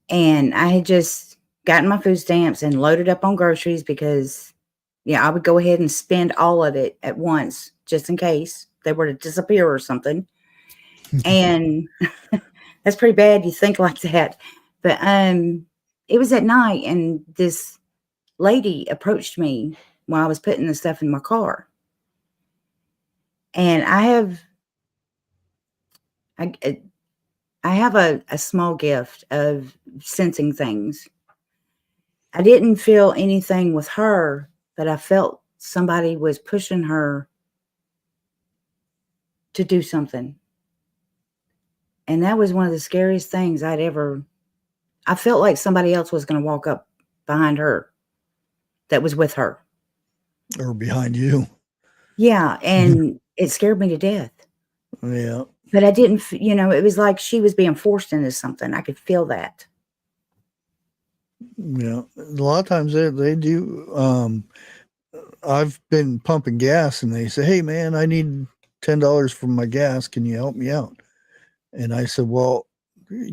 [SPEAKER 2] and I had just gotten my food stamps and loaded up on groceries because, yeah, I would go ahead and spend all of it at once just in case they were to disappear or something. And that's pretty bad. You think like that, but it was at night, and this lady approached me while I was putting the stuff in my car, and I, I have a small gift of sensing things. I didn't feel anything with her, but I felt somebody was pushing her to do something. And that was one of the scariest things I felt like somebody else was going to walk up behind her that was with her.
[SPEAKER 1] Or behind you.
[SPEAKER 2] Yeah. And it scared me to death.
[SPEAKER 1] Yeah.
[SPEAKER 2] But I didn't, it was like she was being forced into something. I could feel that.
[SPEAKER 1] Yeah. A lot of times they do. I've been pumping gas and they say, "Hey man, I need $10 for my gas. Can you help me out?" And I said, "Well,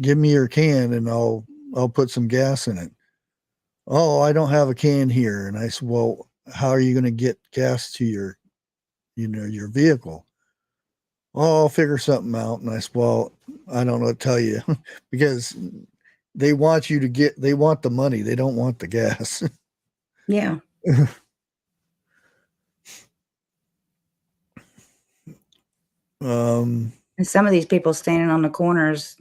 [SPEAKER 1] give me your can and I'll put some gas in it." "Oh, I don't have a can here." And I said, "Well, how are you going to get gas to your vehicle?" "Oh, I'll figure something out." And I said, "Well, I don't know what to tell you," because they want the money. They don't want the gas.
[SPEAKER 2] Yeah.
[SPEAKER 1] um,
[SPEAKER 2] And some of these people standing on the corners,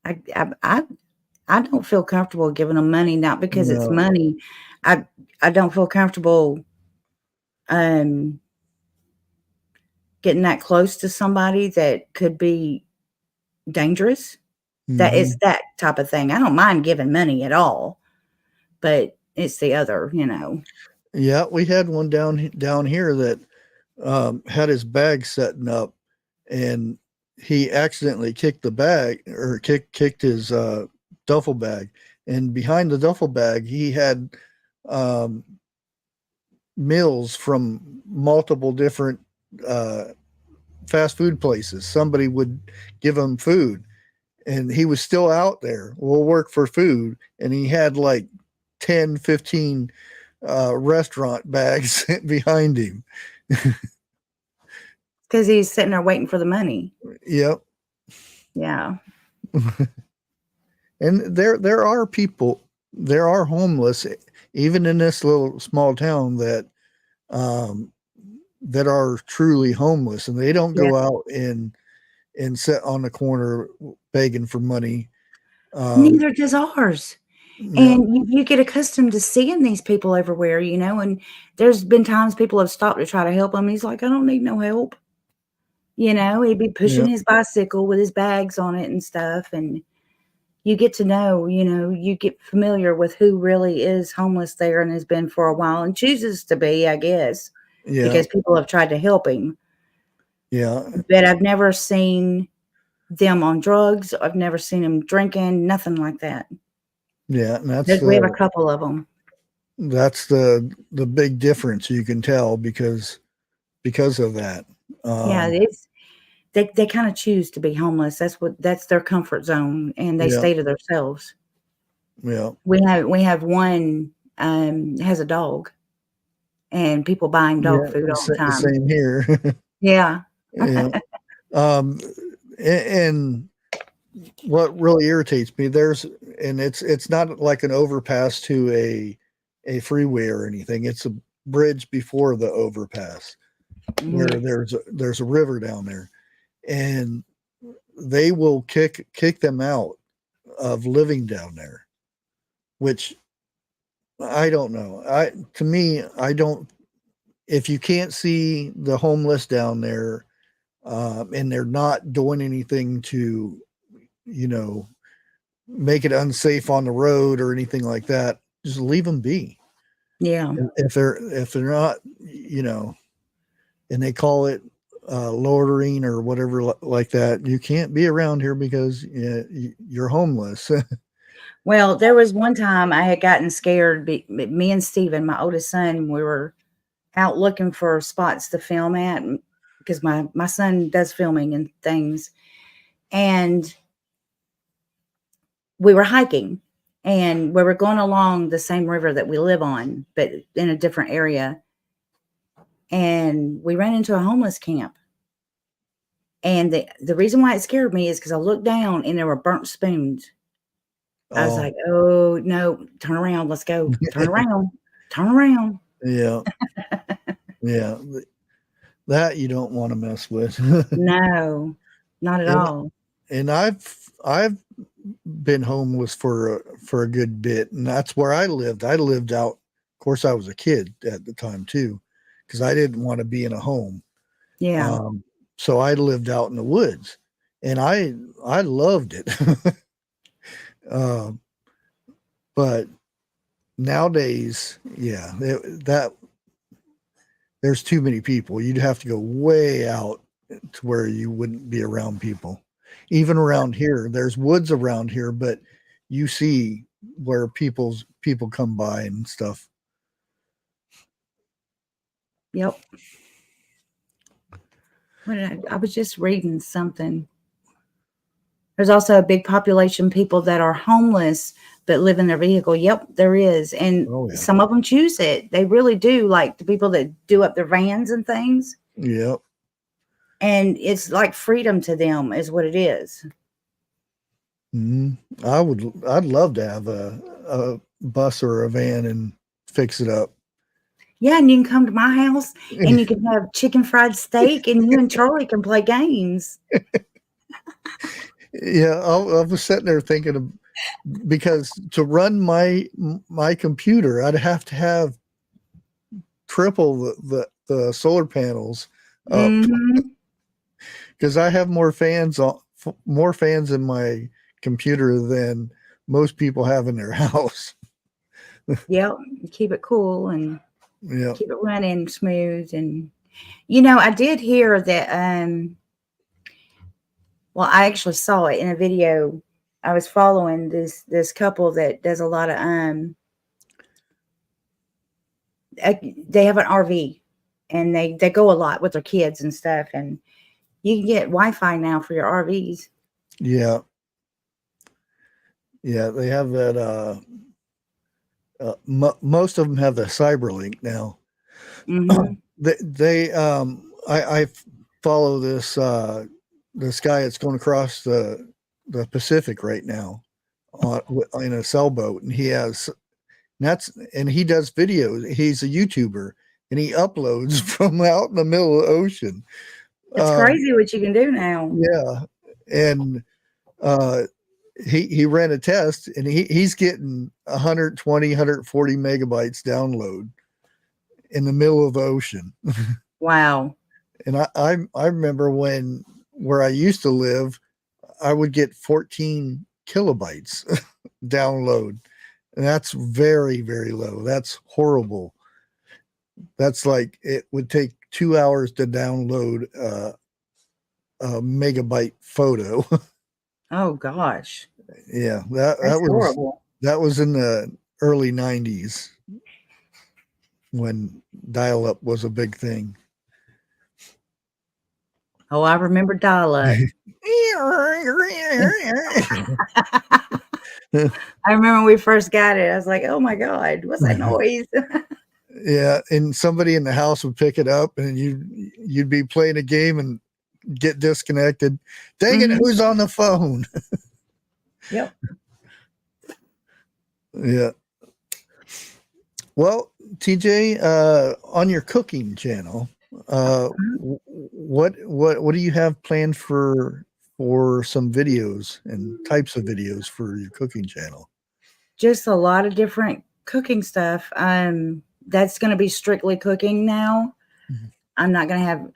[SPEAKER 2] I don't feel comfortable giving them money, not because it's
[SPEAKER 1] no,
[SPEAKER 2] money. I don't feel comfortable um getting that close to somebody that could be dangerous. That is
[SPEAKER 1] mhm.
[SPEAKER 2] that type of thing. I don't mind giving money at all, but it's the other.
[SPEAKER 1] Yeah, we had one down here that had his bag setting up, and he accidentally kicked the bag or kicked his duffel bag, and behind the duffel bag he had um, meals from multiple different uh, fast food places. Somebody would give him food, and he was still out there. We'll work for food, and he had like 10, 15 restaurant bags behind him.
[SPEAKER 2] Because he's sitting there waiting for the money.
[SPEAKER 1] Yep.
[SPEAKER 2] Yeah.
[SPEAKER 1] And there are people, there are homeless, even in this little small town um, that are truly homeless, and they don't
[SPEAKER 2] Yeah.
[SPEAKER 1] go out and sit on the corner begging for money.
[SPEAKER 2] Neither does ours.
[SPEAKER 1] Yeah,
[SPEAKER 2] And you get accustomed to seeing these people everywhere, and there's been times people have stopped to try to help him. He's like, "I don't need no help." He'd be pushing
[SPEAKER 1] yeah,
[SPEAKER 2] his bicycle with his bags on it and stuff. And you get to know, you get familiar with who really is homeless there and has been for a while and chooses to be, I guess,
[SPEAKER 1] yeah,
[SPEAKER 2] because people have tried to help him.
[SPEAKER 1] yeah,
[SPEAKER 2] But I've never seen them on drugs. I've never seen them drinking, nothing like that.
[SPEAKER 1] yeah. And
[SPEAKER 2] We have a couple of them.
[SPEAKER 1] that's the big difference you can tell because of that.
[SPEAKER 2] Yeah, they kind of choose to be homeless. That's their comfort zone, and they
[SPEAKER 1] Yeah,
[SPEAKER 2] stay to themselves.
[SPEAKER 1] yeah,
[SPEAKER 2] We have one has a dog, and people buy him dog
[SPEAKER 1] yeah.
[SPEAKER 2] food all the
[SPEAKER 1] The
[SPEAKER 2] time.
[SPEAKER 1] same here.
[SPEAKER 2] Yeah.
[SPEAKER 1] Yeah. Um, and what really irritates me, and it's not like an overpass to a freeway or anything. It's a bridge before the overpass where
[SPEAKER 2] Mhm.
[SPEAKER 1] there's a river down there, and they will kick them out of living down there, which I don't know. To me, I don't. If you can't see the homeless down there, and they're not doing anything to, you know, make it unsafe on the road or anything like that, just leave them be.
[SPEAKER 2] Yeah.
[SPEAKER 1] If they're not, and they call it loitering or whatever like that, you can't be around here because you're homeless.
[SPEAKER 2] Well, there was one time I had gotten scared. Me and Steven, my oldest son, we were out looking for spots to film at because my son does filming and things. And we were hiking and we were going along the same river that we live on, but in a different area. And we ran into a homeless camp. And the reason why it scared me is because I looked down and there were burnt spoons. I was like, oh, no, turn around. Let's go. Turn around. Turn around.
[SPEAKER 1] Yeah. Yeah. That you don't want to mess with.
[SPEAKER 2] No, not at all.
[SPEAKER 1] And I've been homeless for a good bit, and that's where I lived. I lived out. Of course, I was a kid at the time too, because I didn't want to be in a home.
[SPEAKER 2] Yeah.
[SPEAKER 1] So I lived out in the woods, and I loved it. But nowadays, yeah, there's too many people. You'd have to go way out to where you wouldn't be around people. Even around here, there's woods around here, but you see where people come by and stuff.
[SPEAKER 2] Yep. I was just reading something. There's also a big population of people that are homeless but live in their vehicle. Yep, there is. And some of them choose it. They really do, like the people that do up their vans and things.
[SPEAKER 1] Yep.
[SPEAKER 2] And it's like freedom to them is what it is.
[SPEAKER 1] Mm-hmm. I'd love to have a bus or a van and fix it up.
[SPEAKER 2] Yeah, and you can come to my house and you can have chicken fried steak and you and Charlie can play games.
[SPEAKER 1] Yeah, I was sitting there thinking because to run my computer, I'd have to have triple the solar panels up because I have more fans in my computer than most people have in their house.
[SPEAKER 2] Yep, keep it cool and keep it running smooth. And I did hear that well, I actually saw it in a video. I was following this couple that does a lot of they have an RV and they go a lot with their kids and stuff, and you can get Wi-Fi now for your RVs.
[SPEAKER 1] Yeah. Yeah, they have that most of them have the Cyberlink now. I follow this guy that's going across the Pacific right now in a sailboat, and he does videos. He's a YouTuber and he uploads from out in the middle of the ocean.
[SPEAKER 2] It's crazy what you can do now.
[SPEAKER 1] Yeah. And he ran a test and he's getting 120, 140 megabytes download in the middle of the ocean.
[SPEAKER 2] Wow.
[SPEAKER 1] And I remember where I used to live, I would get 14 kilobytes download. And that's very, very low. That's horrible. That's like, it would take 2 hours to download a megabyte photo.
[SPEAKER 2] Oh gosh.
[SPEAKER 1] Yeah, that was horrible. That was in the early 90s when dial-up was a big thing.
[SPEAKER 2] Oh, I remember dial-up. I remember when we first got it. I was like, "Oh my God, what's that noise?"
[SPEAKER 1] Yeah, and somebody in the house would pick it up, and you'd be playing a game and get disconnected. Dang it, who's on the phone?
[SPEAKER 2] Yep.
[SPEAKER 1] Yeah. Well, TJ, on your cooking channel, what do you have planned for some videos and types of videos for your cooking channel?
[SPEAKER 2] Just a lot of different cooking stuff. That's going to be strictly cooking now. I'm not going to have.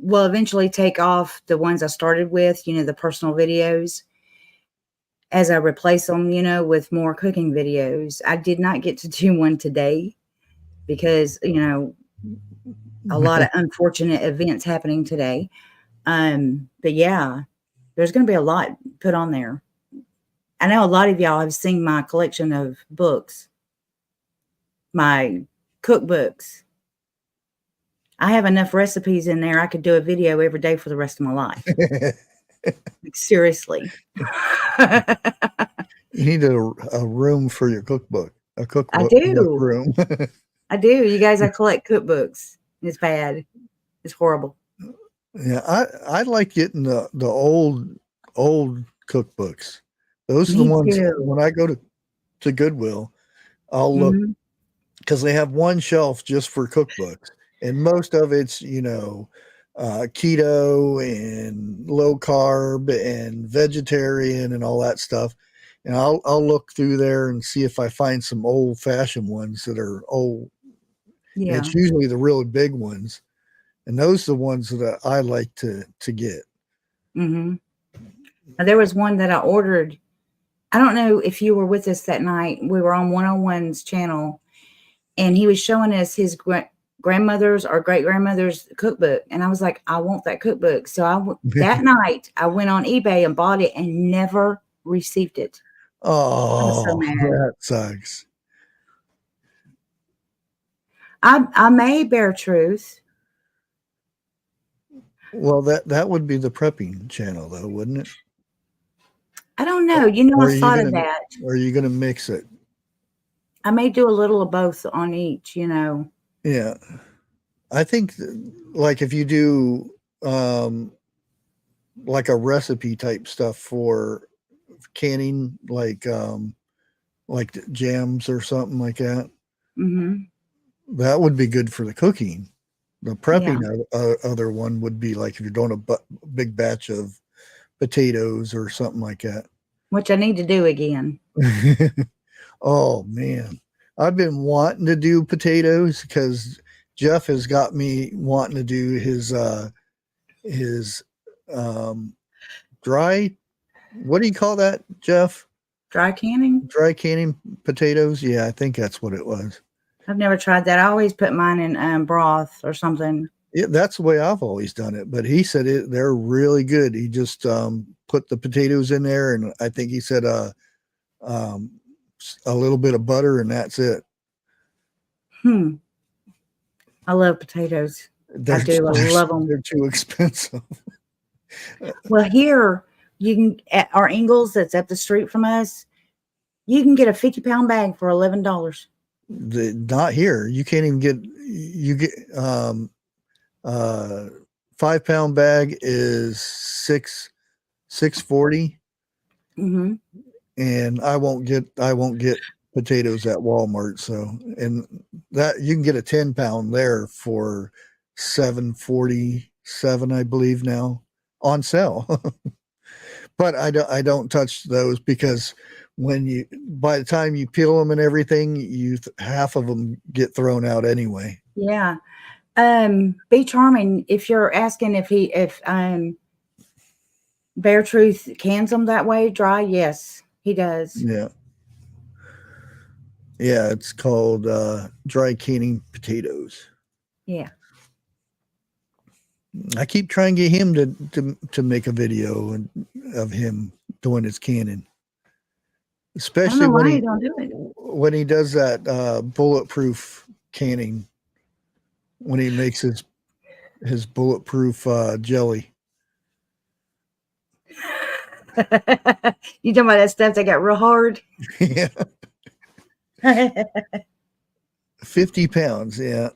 [SPEAKER 2] Will eventually take off the ones I started with. The personal videos. As I replace them, with more cooking videos. I did not get to do one today because, a lot of unfortunate events happening today. But yeah, there's going to be a lot put on there. I know a lot of y'all have seen my collection of books, my cookbooks. I have enough recipes in there. I could do a video every day for the rest of my life. Like, seriously.
[SPEAKER 1] You need a room for your cookbook. A
[SPEAKER 2] I
[SPEAKER 1] cookbook
[SPEAKER 2] do.
[SPEAKER 1] room.
[SPEAKER 2] I do. You guys, I collect cookbooks. It's bad. It's horrible.
[SPEAKER 1] Yeah, I like getting the old cookbooks. Those are the
[SPEAKER 2] Me
[SPEAKER 1] ones
[SPEAKER 2] too.
[SPEAKER 1] when I go to Goodwill, I'll look
[SPEAKER 2] Mhm.
[SPEAKER 1] because they have one shelf just for cookbooks, and most of it's keto and low carb and vegetarian and all that stuff. And I'll look through there and see if I find some old fashioned ones that are old.
[SPEAKER 2] Yeah.
[SPEAKER 1] It's usually the really big ones, and those are the ones that I like to get.
[SPEAKER 2] Mm-hmm. There was one that I ordered. I don't know if you were with us that night. We were on 101's channel, and he was showing us his grandmother's or great grandmother's cookbook. And I was like, I want that cookbook. So that night I went on eBay and bought it and never received it. I was so
[SPEAKER 1] Oh,
[SPEAKER 2] mad.
[SPEAKER 1] that sucks.
[SPEAKER 2] I may bear truth.
[SPEAKER 1] Well, that would be the prepping channel, though, wouldn't it?
[SPEAKER 2] I don't know. You know,
[SPEAKER 1] Or
[SPEAKER 2] I thought of that.
[SPEAKER 1] Or are you gonna mix it?
[SPEAKER 2] I may do a little of both on each,
[SPEAKER 1] Yeah, I think like if you do like a recipe type stuff for canning, like jams or something like that,
[SPEAKER 2] Mm-hmm.
[SPEAKER 1] that would be good for the cooking. The
[SPEAKER 2] Yeah.
[SPEAKER 1] prepping other one would be like if you're doing a big batch of potatoes or something like that.
[SPEAKER 2] Which I need to do again.
[SPEAKER 1] Oh man, I've been wanting to do potatoes because Jeff has got me wanting to do his dry. What do you call that, Jeff?
[SPEAKER 2] Dry canning?
[SPEAKER 1] Dry canning potatoes. Yeah, I think that's what it was.
[SPEAKER 2] I've never tried that. I always put mine in broth or something.
[SPEAKER 1] Yeah, that's the way I've always done it. But he said they're really good. He just put the potatoes in there, and I think he said um, a little bit of butter, and that's it.
[SPEAKER 2] I love potatoes. I do. I love them.
[SPEAKER 1] They're too expensive.
[SPEAKER 2] Well, here you can at our Ingles that's up the street from us. You can get a 50-pound bag for $11.
[SPEAKER 1] Not here. You can't even get. You get 5-pound bag is $6.40.
[SPEAKER 2] Mm-hmm.
[SPEAKER 1] And I won't get potatoes at Walmart. So, and that you can get a 10-pound there for $7.47, I believe now on sale. But I don't touch those because by the time you peel them and everything, half of them get thrown out anyway.
[SPEAKER 2] Yeah. Be Charming. If you're asking if Bear Truth cans them that way dry, yes, he does.
[SPEAKER 1] Yeah. Yeah, it's called dry canning potatoes.
[SPEAKER 2] Yeah.
[SPEAKER 1] I keep trying to get him to make a video of him doing his canning, especially when he
[SPEAKER 2] don't do it.
[SPEAKER 1] when he does that bulletproof canning, when he makes his bulletproof jelly.
[SPEAKER 2] You talking about that stuff that got real hard?
[SPEAKER 1] Yeah, 50 pounds. Yeah.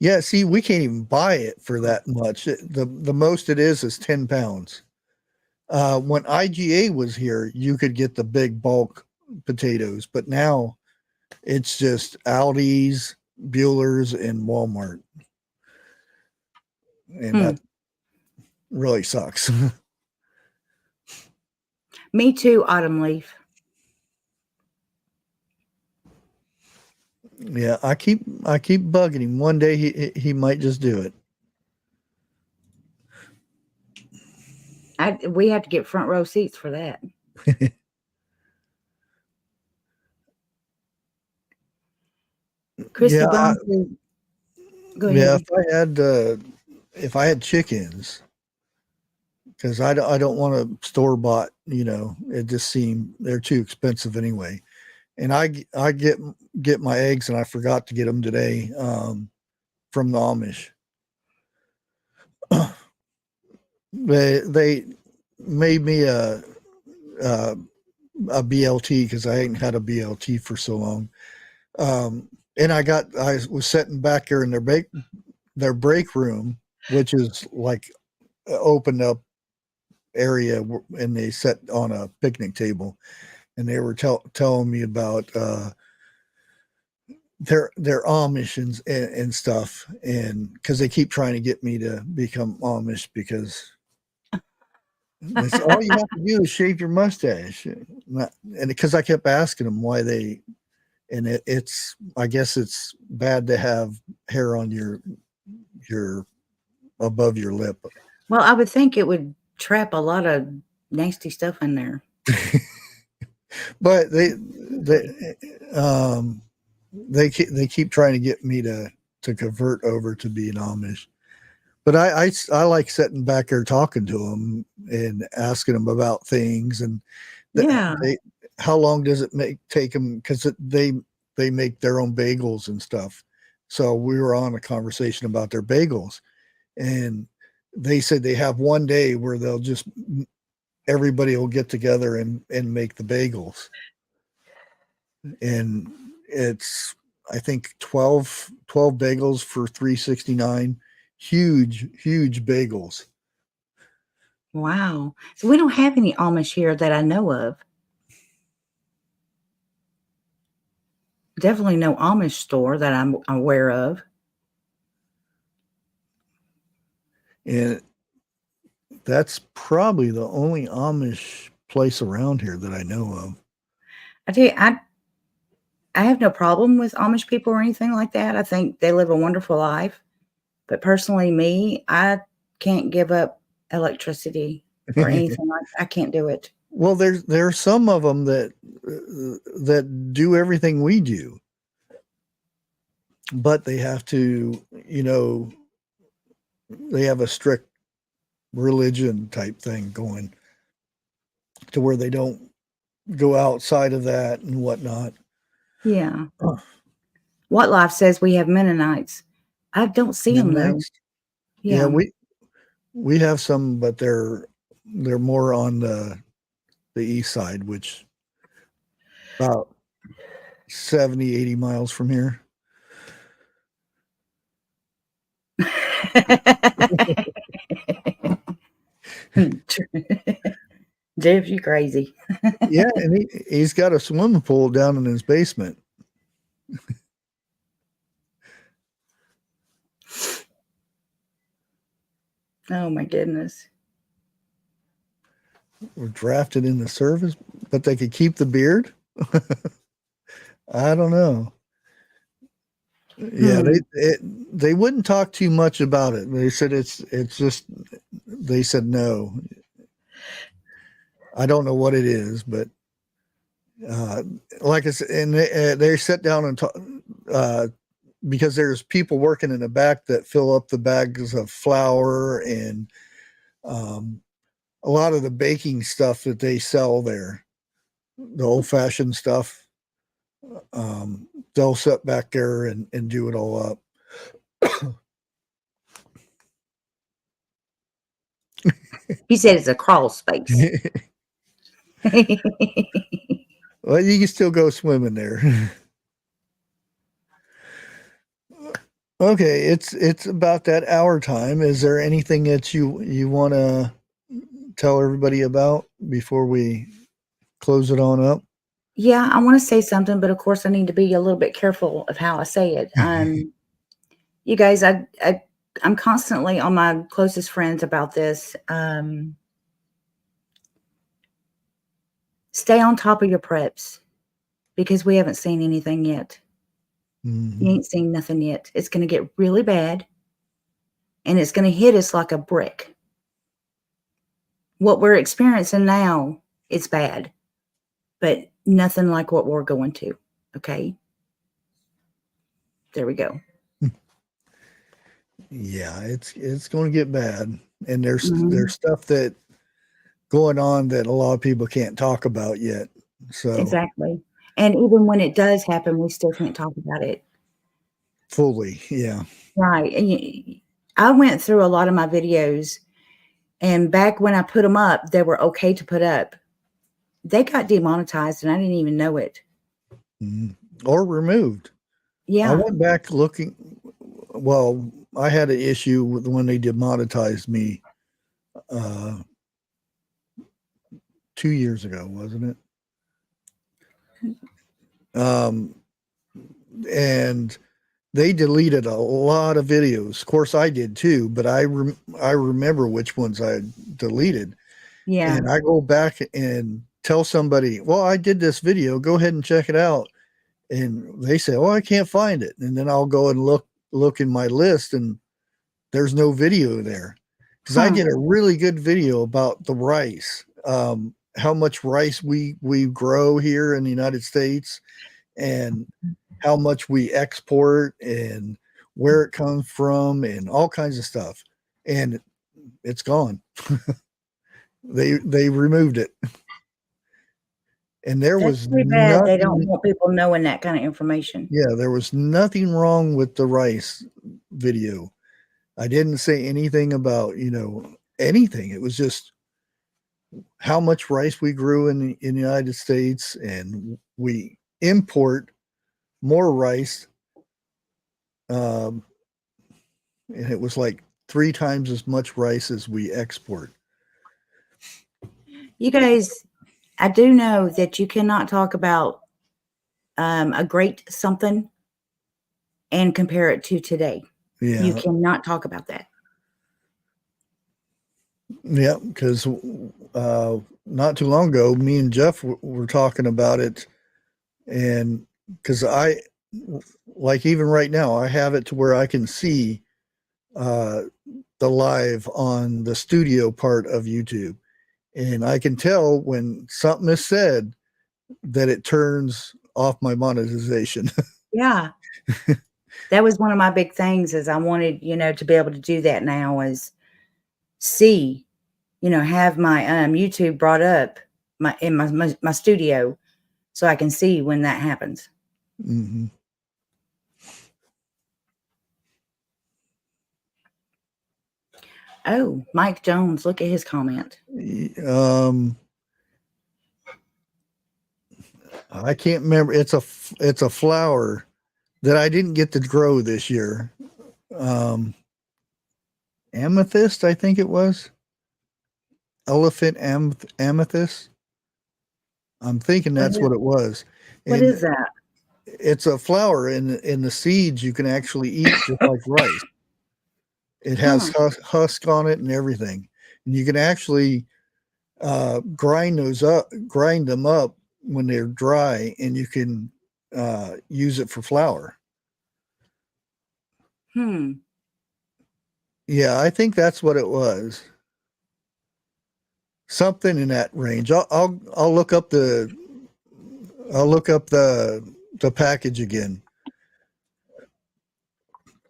[SPEAKER 1] Yeah, see, we can't even buy it for that much. The most it is 10 pounds. When IGA was here, you could get the big bulk potatoes, but now it's just Aldi's, Bueller's, and Walmart. And that really sucks.
[SPEAKER 2] Me too, Autumn Leaf.
[SPEAKER 1] Yeah, I keep bugging him. One day he might just do it.
[SPEAKER 2] We have to get front row seats for that. Christy
[SPEAKER 1] Yeah,
[SPEAKER 2] go ahead.
[SPEAKER 1] Yeah, if I had chickens, because I don't want to store bought. It just seemed they're too expensive anyway. and I get my eggs, and I forgot to get them today from the Amish. They made me a BLT because I ain't had a BLT for so long. And I was sitting back there in their break room, which is like an opened up area, and they sat on a picnic table, and they were telling me about their Amish and stuff, and because they keep trying to get me to become Amish because that's all you have to do is shave your mustache, and because I kept asking them why they, and it's I guess it's bad to have hair on your above your lip.
[SPEAKER 2] Well, I would think it would trap a lot of nasty stuff in there.
[SPEAKER 1] But they keep trying to get me to convert over to being Amish. But I like sitting back there talking to them and asking them about things, and
[SPEAKER 2] Yeah.
[SPEAKER 1] how long does it take them, because they make their own bagels and stuff. So we were on a conversation about their bagels, and they said they have one day where they'll just everybody will get together and make the bagels, and it's I think 12 bagels for $3.69. Huge bagels.
[SPEAKER 2] Wow. So we don't have any Amish here that I know of. Definitely no Amish store that I'm aware of.
[SPEAKER 1] And that's probably the only Amish place around here that I know of.
[SPEAKER 2] I tell you, I have no problem with Amish people or anything like that. I think they live a wonderful life. But personally, me, I can't give up electricity or anything like that. I can't do it.
[SPEAKER 1] Well, there are some of them that do everything we do, but they have to, they have a strict religion type thing going to where they don't go outside of that and whatnot.
[SPEAKER 2] Yeah. What Life says we have Mennonites. I don't see them though.
[SPEAKER 1] Yeah, we have some, but they're more on the east side, which about 70, 80 miles from here.
[SPEAKER 2] Jeff, you crazy.
[SPEAKER 1] Yeah, and he's got a swimming pool down in his basement.
[SPEAKER 2] Oh my goodness.
[SPEAKER 1] We're drafted in the service, but they could keep the beard. I don't know. Yeah, they wouldn't talk too much about it. They said it's just, they said no. I don't know what it is, but like I said, and they sit down and talk, because there's people working in the back that fill up the bags of flour and a lot of the baking stuff that they sell there, the old-fashioned stuff. They'll sit back there and do it all up.
[SPEAKER 2] He said it's a crawl space.
[SPEAKER 1] Well, you can still go swimming there. Okay, it's about that hour time. Is there anything that you want to tell everybody about before we close it on up?
[SPEAKER 2] Yeah, I want to say something, but of course I need to be a little bit careful of how I say it. You guys, I'm constantly on my closest friends about this. Stay on top of your preps because we haven't seen anything yet.
[SPEAKER 1] Mm-hmm.
[SPEAKER 2] You ain't seen nothing yet. It's going to get really bad, and it's going to hit us like a brick. What we're experiencing now, it's bad, but nothing like what we're going to. Okay. There we go.
[SPEAKER 1] Yeah, it's going to get bad, and there's stuff that going on that a lot of people can't talk about yet. So
[SPEAKER 2] exactly. And even when it does happen, we still can't talk about it.
[SPEAKER 1] Fully. Yeah.
[SPEAKER 2] Right. And I went through a lot of my videos, and back when I put them up, they were okay to put up. They got demonetized, and I didn't even know it.
[SPEAKER 1] Or removed. I
[SPEAKER 2] Yeah.
[SPEAKER 1] went back looking. Well, I had an issue with when they demonetized me 2 years ago, wasn't it? And they deleted a lot of videos. Of course, I did too, but I remember which ones I deleted.
[SPEAKER 2] Yeah.
[SPEAKER 1] And I go back and tell somebody, well, I did this video, go ahead and check it out. And they say, oh, I can't find it. And then I'll go and look in my list, and there's no video there. Because I did a really good video about the rice, how much rice we grow here in the United States, and how much we export, and where it comes from, and all kinds of stuff. And it's gone. They removed it. And there
[SPEAKER 2] That's
[SPEAKER 1] was
[SPEAKER 2] pretty bad. They don't
[SPEAKER 1] nothing.
[SPEAKER 2] want people knowing that kind of information.
[SPEAKER 1] Yeah, there was nothing wrong with the rice video. I didn't say anything about, anything. It was just how much rice we grew in the United States, and we import more rice. And it was like 3 times as much rice as we export.
[SPEAKER 2] You guys, I do know that you cannot talk about a great something and compare it to today.
[SPEAKER 1] Yeah.
[SPEAKER 2] You cannot talk about that.
[SPEAKER 1] Yeah, because not too long ago, me and Jeff were talking about it, and because like even right now, I have it to where I can see the live on the studio part of YouTube, and I can tell when something is said that it turns off my monetization.
[SPEAKER 2] Yeah. That was one of my big things is I wanted, to be able to do that now is see, have my YouTube brought up in my studio so I can see when that happens.
[SPEAKER 1] Mm-hmm.
[SPEAKER 2] Oh, Mike Jones, look at his comment.
[SPEAKER 1] I can't remember. It's a flower that I didn't get to grow this year. Amethyst, I think it was. Elephant amethyst. I'm thinking that's what it was.
[SPEAKER 2] What
[SPEAKER 1] And
[SPEAKER 2] is that?
[SPEAKER 1] it's a flower, and the seeds you can actually eat just like rice. It has husk on it and everything, and you can actually grind them up when they're dry, and you can use it for flour. Yeah, I think that's what it was. Something in that range. I'll look up the package again,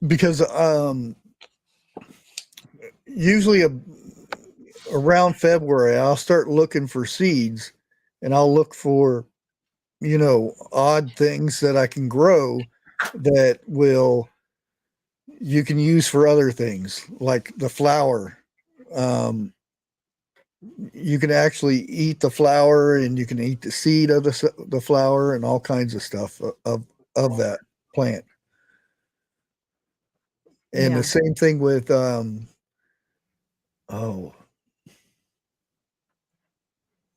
[SPEAKER 1] because usually around February I'll start looking for seeds, and I'll look for odd things that I can grow that you can use for other things, like the flour. You can actually eat the flour, and you can eat the seed of the flour, and all kinds of stuff of that plant. And the same thing with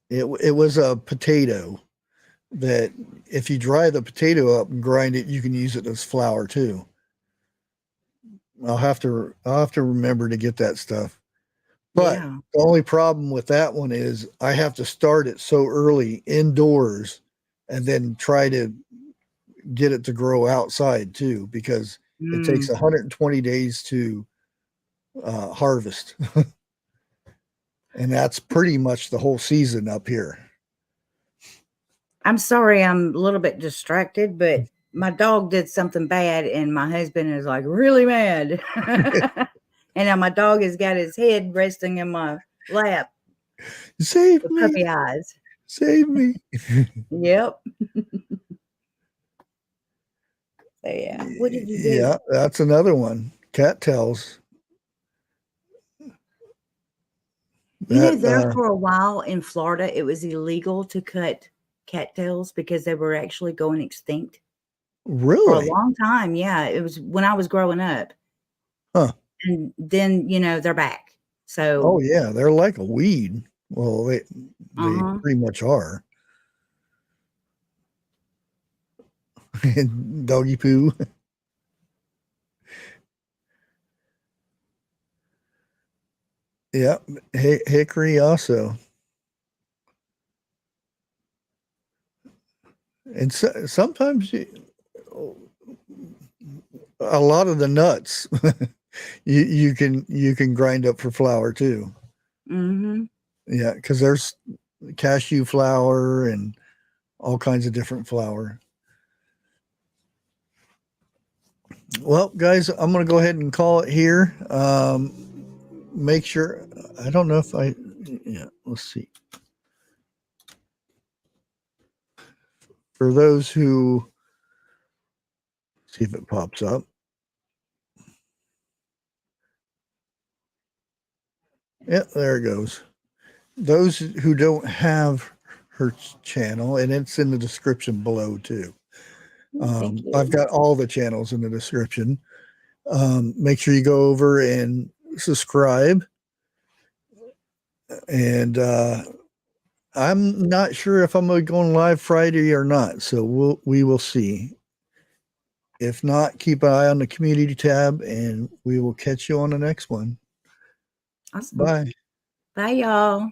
[SPEAKER 1] it was a potato that if you dry the potato up and grind it, you can use it as flour too. I'll have to remember to get that stuff. But the only problem with that one is I have to start it so early indoors, and then try to get it to grow outside too, because it takes 120 days to harvest. And that's pretty much the whole season up here.
[SPEAKER 2] I'm sorry, I'm a little bit distracted, but my dog did something bad, and my husband is like really mad. And now my dog has got his head resting in my lap.
[SPEAKER 1] Save me.
[SPEAKER 2] Puppy eyes.
[SPEAKER 1] Save me.
[SPEAKER 2] Yep. So yeah. What did you do?
[SPEAKER 1] Yeah, that's another one. Cattails.
[SPEAKER 2] You know,
[SPEAKER 1] That
[SPEAKER 2] there for a while in Florida, it was illegal to cut cattails because they were actually going extinct for a
[SPEAKER 1] really?
[SPEAKER 2] long time. Yeah, it was when I was growing up.
[SPEAKER 1] Huh.
[SPEAKER 2] And then, they're back.
[SPEAKER 1] Oh
[SPEAKER 2] So,
[SPEAKER 1] yeah, they're like a weed. Well, they
[SPEAKER 2] uh-huh.
[SPEAKER 1] pretty much are. Doggy poo. Yeah, hickory also. And sometimes a lot of the nuts you can grind up for flour too.
[SPEAKER 2] Mm-hmm.
[SPEAKER 1] Yeah, because there's cashew flour and all kinds of different flour. Well, guys, I'm going to go ahead and call it here. Make sure, I don't know if yeah, let's see. For those who, see if it pops up. Yeah, there it goes. Those who don't have her channel, and it's in the description below too.
[SPEAKER 2] Thank you.
[SPEAKER 1] I've got all the channels in the description. Make sure you go over and subscribe. And I'm not sure if I'm going to go live Friday or not, so we will see. If not, keep an eye on the community tab, and we will catch you on the next one.
[SPEAKER 2] Awesome.
[SPEAKER 1] Bye.
[SPEAKER 2] Bye, y'all.